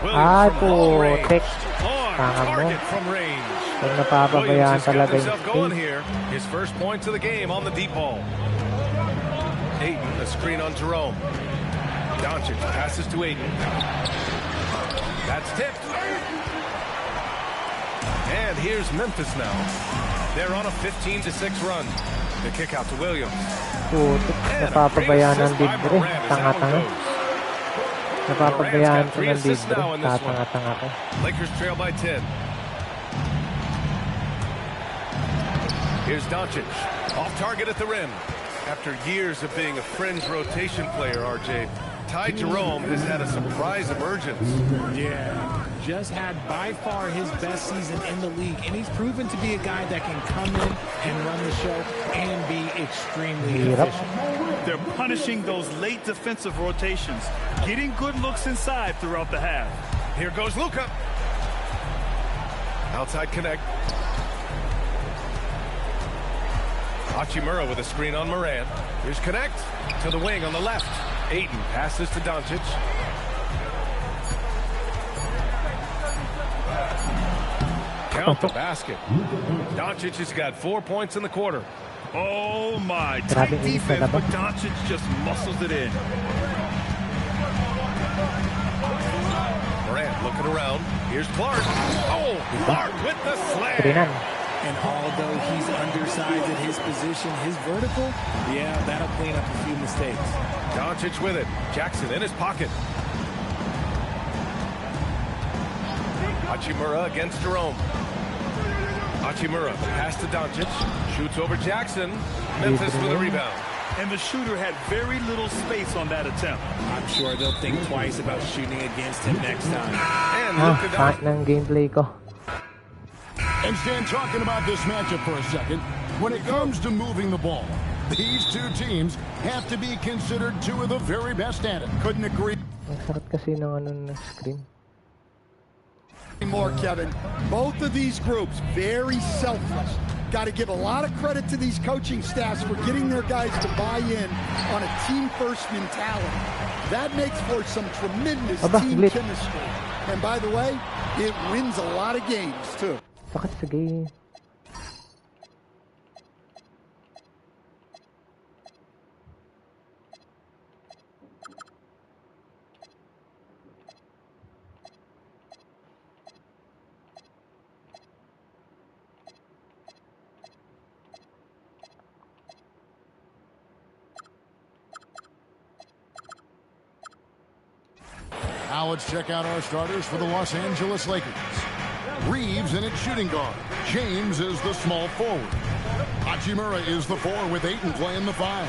Williams from long range. On target from range. Williams has got himself going here. His first points of the game on the deep ball. Ayton, a screen on Jerome. Doncic passes to Ayton. That's tipped. And here's Memphis now. They're on a 15-6 run. The kick out to Williams. Napapabayaan ng libre. Tanga-tanga. Napapabayaan ko ng libre. Tanga-tanga ko. Lakers trail by 10. Here's Doncic. Off target at the rim. After years of being a fringe rotation player, RJ, Ty Jerome has had a surprise emergence. Yeah, just had by far his best season in the league, and he's proven to be a guy that can come in and run the show and be extremely efficient. They're punishing those late defensive rotations, getting good looks inside throughout the half. Here goes Luka. Outside Connect. Hachimura with a screen on Morant. Here's Connect to the wing on the left. Ayton passes to Doncic. Count the basket. Doncic has got 4 points in the quarter. Oh my, tight defense, but Doncic just muscles it in. Morant looking around. Here's Clark. Oh, Clark with the slam. And although he's undersized at his position, his vertical, yeah, that'll clean up a few mistakes. Doncic with it. Jackson in his pocket. Hachimura against Jerome. Hachimura pass to Doncic. Shoots over Jackson. Memphis with a rebound. And the shooter had very little space on that attempt. I'm sure they'll think twice about shooting against him next time. And Luka Kahit ng gameplay ko. And Stan, talking about this matchup for a second, when it comes to moving the ball, these two teams have to be considered two of the very best at it. Couldn't agree Ang sarap kasi ng ano na screen. more, Kevin. Both of these groups, very selfless. Got to give a lot of credit to these coaching staffs for getting their guys to buy in on a team-first mentality. That makes for some tremendous team chemistry. And by the way, it wins a lot of games, too. Sakit sa game. Now let's check out our starters for the Los Angeles Lakers. Reeves in its shooting guard. James is the small forward. Hachimura is the 4 with Ayton playing the 5.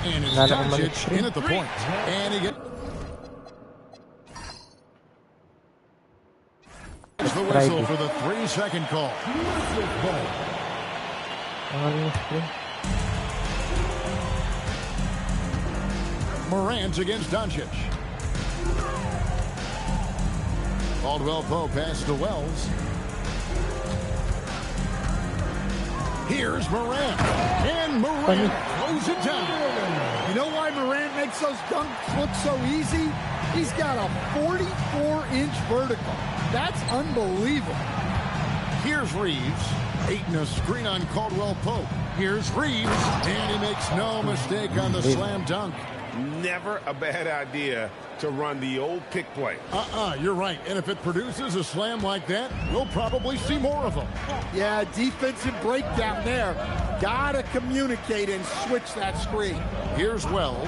And it's Doncic in at the point. And he gets the whistle for the 3-second call. Morant against Doncic. Caldwell Pope pass to Wells. Here's Morant. And Morant throws it down. You know why Morant makes those dunks look so easy? He's got a 44-inch vertical. That's unbelievable. Here's Reeves. Ayton a screen on Caldwell Pope. Here's Reeves. And he makes no mistake on the slam dunk. Never a bad idea to run the old pick play. You're right. And if it produces a slam like that, we'll probably see more of them. Yeah, defensive breakdown there. Gotta communicate and switch that screen. Here's Wells.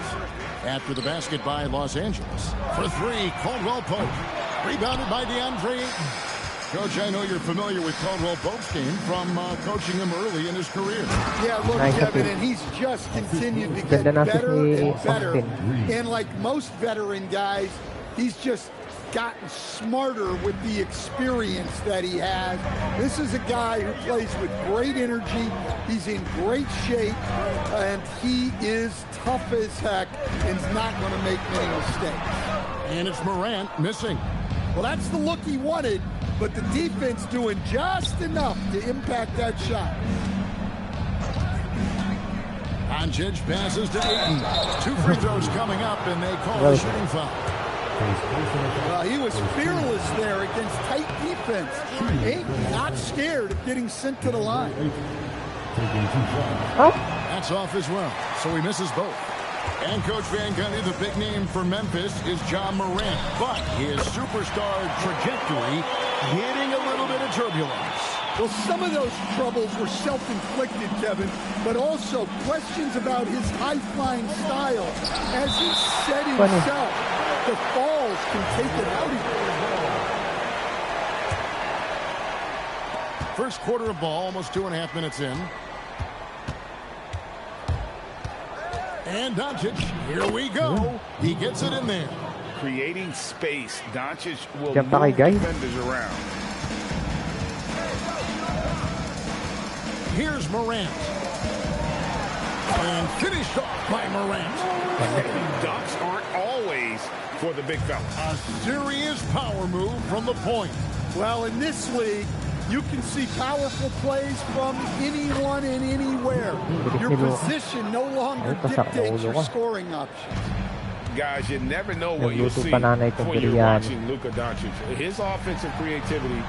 After the basket by Los Angeles. For 3, Caldwell Pope. Rebounded by DeAndre Ayton. Coach, I know you're familiar with Caldwell Pope's game from coaching him early in his career. Yeah, look, Kevin, and he's just continued to get better and better. And like most veteran guys, he's just gotten smarter with the experience that he has. This is a guy who plays with great energy. He's in great shape, and he is tough as heck and is not going to make many mistakes. And it's Morant missing. Well, that's the look he wanted, but the defense doing just enough to impact that shot. Doncic passes to Ayton. 2 free throws coming up, and they call the shooting foul. Well, he was fearless there against tight defense. Ayton not scared of getting sent to the line. That's off as well, so he misses both. And Coach Van Gundy, the big name for Memphis is John Morant, but his superstar trajectory hitting a little bit of turbulence. Well, some of those troubles were self-inflicted, Kevin, but also questions about his high-flying style. As he said himself, the falls can take it out of you. First quarter of ball, almost 2.5 minutes in. And Doncic, here we go. He gets it in there. Creating space. Doncic will move defenders around. Here's Morant. And finished off by Morant. Dunks aren't always for the big fella. A serious power move from the point. Well, in this league, you can see powerful plays from anyone and anywhere. Your position no longer dictates your scoring options. Guys, you never know what you'll see when you're watching Luka Doncic. His offensive creativity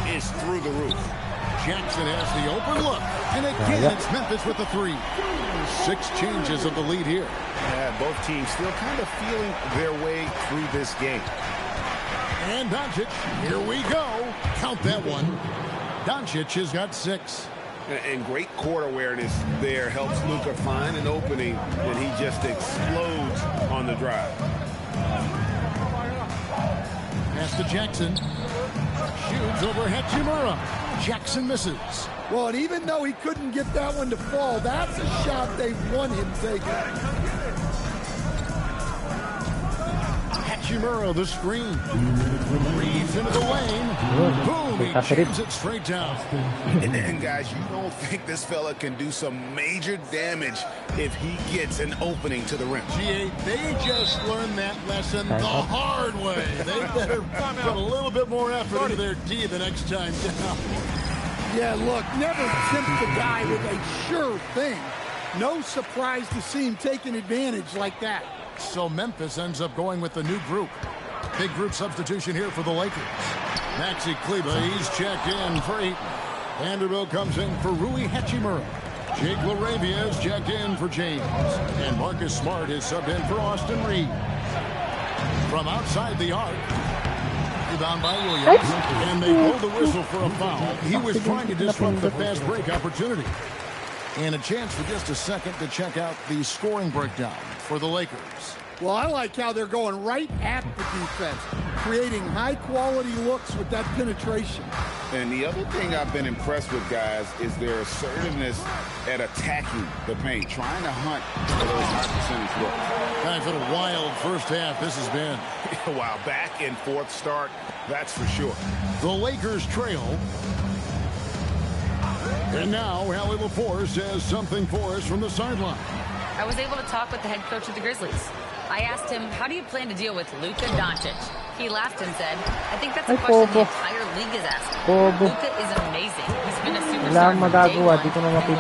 is through the roof. Jackson has the open look. And again, it's Memphis with the 3. 6 changes of the lead here. Yeah, both teams still kind of feeling their way through this game. And Doncic, here we go. Count that one. Doncic has got 6. And great court awareness there helps Luka find an opening when he just explodes on the drive. Pass to Jackson. Shoots over Hachimura. Jackson misses. Well, and even though he couldn't get that one to fall, that's a shot they want him taking. Hachimura, the screen. Reeves into the lane. Boom, he jams it straight down. And guys, you don't think this fella can do some major damage if he gets an opening to the rim. G8, they just learned that lesson the hard way. They better put a little bit more effort into their D the next time down. Yeah, look, never tempt the guy with a sure thing. No surprise to see him taking advantage like that. So Memphis ends up going with the new group. Big group substitution here for the Lakers. Maxi Kleber, he's checked in for 8. Vanderbilt comes in for Rui Hachimura. Jake LaRavia is checked in for James. And Marcus Smart is subbed in for Austin Reed. From outside the arc, rebound by Williams. And they blow the whistle for a foul. He was trying to disrupt the fast break opportunity. And a chance for just a second to check out the scoring breakdown for the Lakers. Well, I like how they're going right at the defense, creating high-quality looks with that penetration. And the other thing I've been impressed with, guys, is their assertiveness at attacking the paint, trying to hunt for those high-percentage looks. Guys, what a wild first half this has been. Wow, back and forth start, that's for sure. The Lakers trail. And now, Hallie LaForce has something for us from the sideline. I was able to talk with the head coach of the Grizzlies. I asked him, how do you plan to deal with Luka Doncic? He laughed and said, I think that's a question the entire league is asking. Luka is amazing. He's been a superstar from day one. What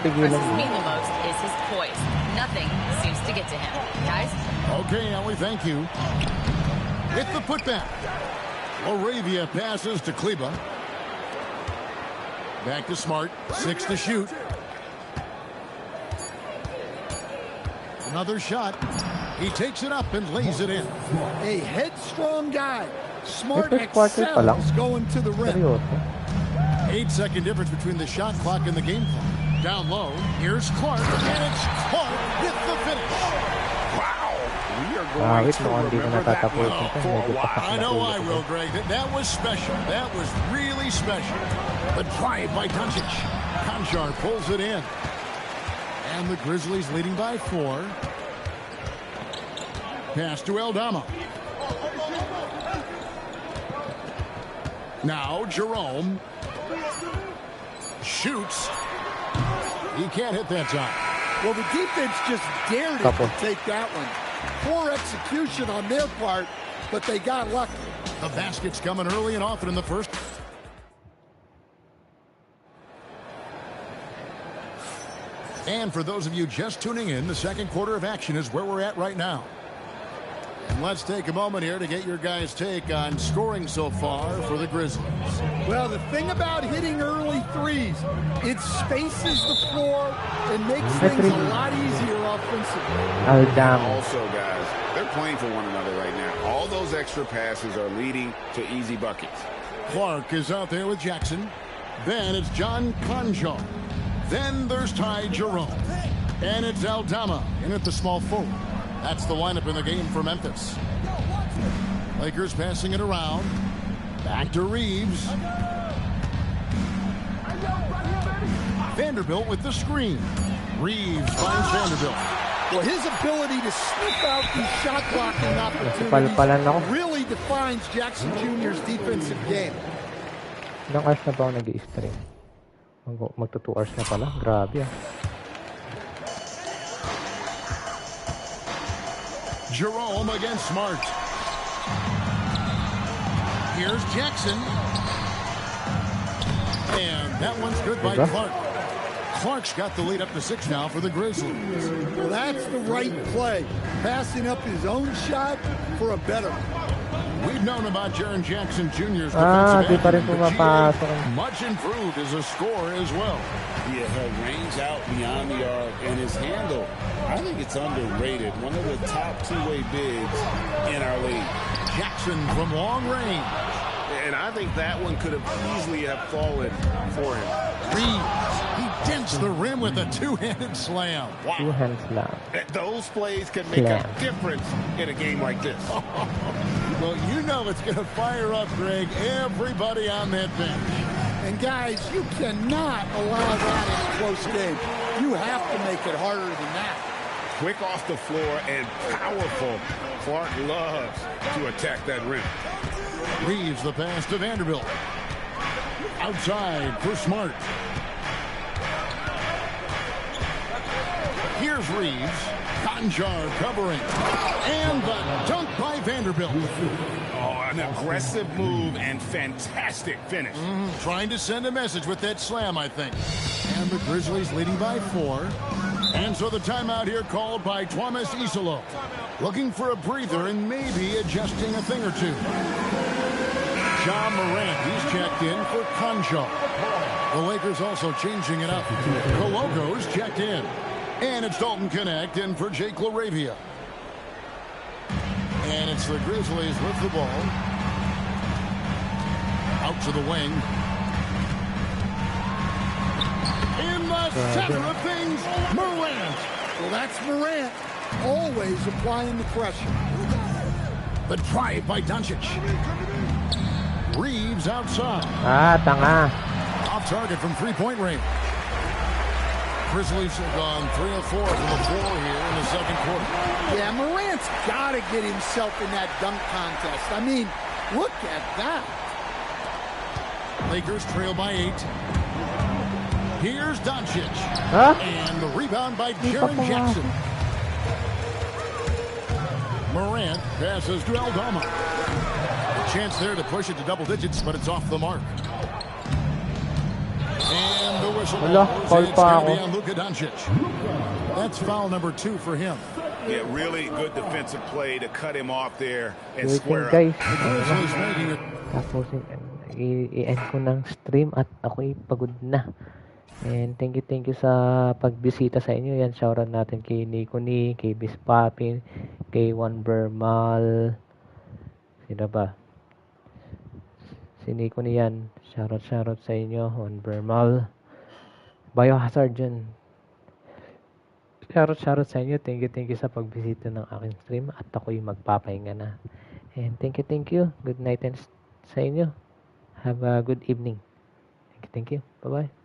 impresses me the most is his poise. Nothing seems to get to him. Guys? Okay, Hallie, thank you. With the putback. LaRavia passes to Kleber. Back to Smart. 6 to shoot. Another shot. He takes it up and lays it in. A headstrong guy. Smart excels going to the rim. 8-second difference between the shot clock and the game clock. Down low. Here's Clark. And it's Clark with the finish. Wow. We are going to remember that for a while. I know I will, Greg. That was special. That was really special. The drive by Doncic. Conchar pulls it in. And the Grizzlies leading by 4. Pass to Aldama. Now Jerome shoots. He can't hit that time. Well, the defense just dared him to take that one. Poor execution on their part, but they got lucky. The basket's coming early and often in the first. And for those of you just tuning in, the second quarter of action is where we're at right now. And let's take a moment here to get your guys' take on scoring so far for the Grizzlies. Well, the thing about hitting early threes, it spaces the floor and makes things a lot easier offensively. Also, guys, they're playing for one another right now. All those extra passes are leading to easy buckets. Clark is out there with Jackson. Then it's John Conchar. Then there's Ty Jerome. And it's Aldama in at the small forward. That's the lineup in the game for Memphis. Lakers passing it around. Back to Reeves. Vanderbilt with the screen. Reeves finds Vanderbilt. Well, his ability to sniff out these shot blocking opportunities really defines Jackson Jr.'s defensive game. Ilang hours na ba ako nag-i-stream? Magto 2 hours na pala. Grabe ah. Jerome against Smart. Here's Jackson. And that one's good by Clark. Clark's got the lead up to 6 now for the Grizzlies. Well, that's the right play. Passing up his own shot for a better one. We've known about Jaren Jackson Jr.'s defensive end. Much improved as a scorer as well. Yeah, her range out beyond the arc and his handle, I think it's underrated. One of the top two-way bigs in our league. Jackson from long range. And I think that one could have easily have fallen for him. Reeves, he dents the rim with a two-handed slam. Wow. Two-hand slam. Those plays can make a difference in a game like this. Well, you know it's going to fire up, Greg, everybody on that bench. And guys, you cannot allow that in a close game. You have to make it harder than that. Quick off the floor and powerful. Clark loves to attack that rim. Reeves the pass to Vanderbilt. Outside for Smart. Here's Reeves. Conjar covering. And the dunk by Vanderbilt. Oh, an aggressive move and fantastic finish. Trying to send a message with that slam, I think. And the Grizzlies leading by 4. And so the timeout here called by Thomas Isolo. Looking for a breather and maybe adjusting a thing or two. John Morant, he's checked in for Conjar. The Lakers also changing it up. Coloco's checked in. And it's Dalton Connect in for Jake LaRavia. And it's the Grizzlies with the ball. Out to the wing. In the center of things, Morant. Well, that's Morant, always applying the pressure. The drive by Doncic. Reeves outside. Tanga. Off target from three-point range. Grizzlies have gone 3 of 4 from the floor here in the second quarter. Yeah, Morant's got to get himself in that dunk contest. I mean, look at that. Lakers trail by 8. Here's Doncic. And the rebound by Jaren Jackson. Morant passes to Aldama. A chance there to push it to double digits, but it's off the mark. And the whistle blows. It's going to be on Luka Doncic. That's foul number 2 for him. Yeah, really good defensive play to cut him off there and square up. Guys, tapos i-end ko ng stream at ako'y pagod na. And thank you sa pagbisita sa inyo. Yan, shoutout natin kay Nico Ni, kay Bispapin, kay Juan Bermal. Sino ba? Si Nico Ni yan. Shoutout sa inyo, Juan Bermal. Biohazard dyan. Shoutout sa inyo. Thank you sa pagbisita ng aking stream at ako'y magpapahinga na. And thank you. Good night and sa inyo. Have a good evening. Thank you. Bye-bye.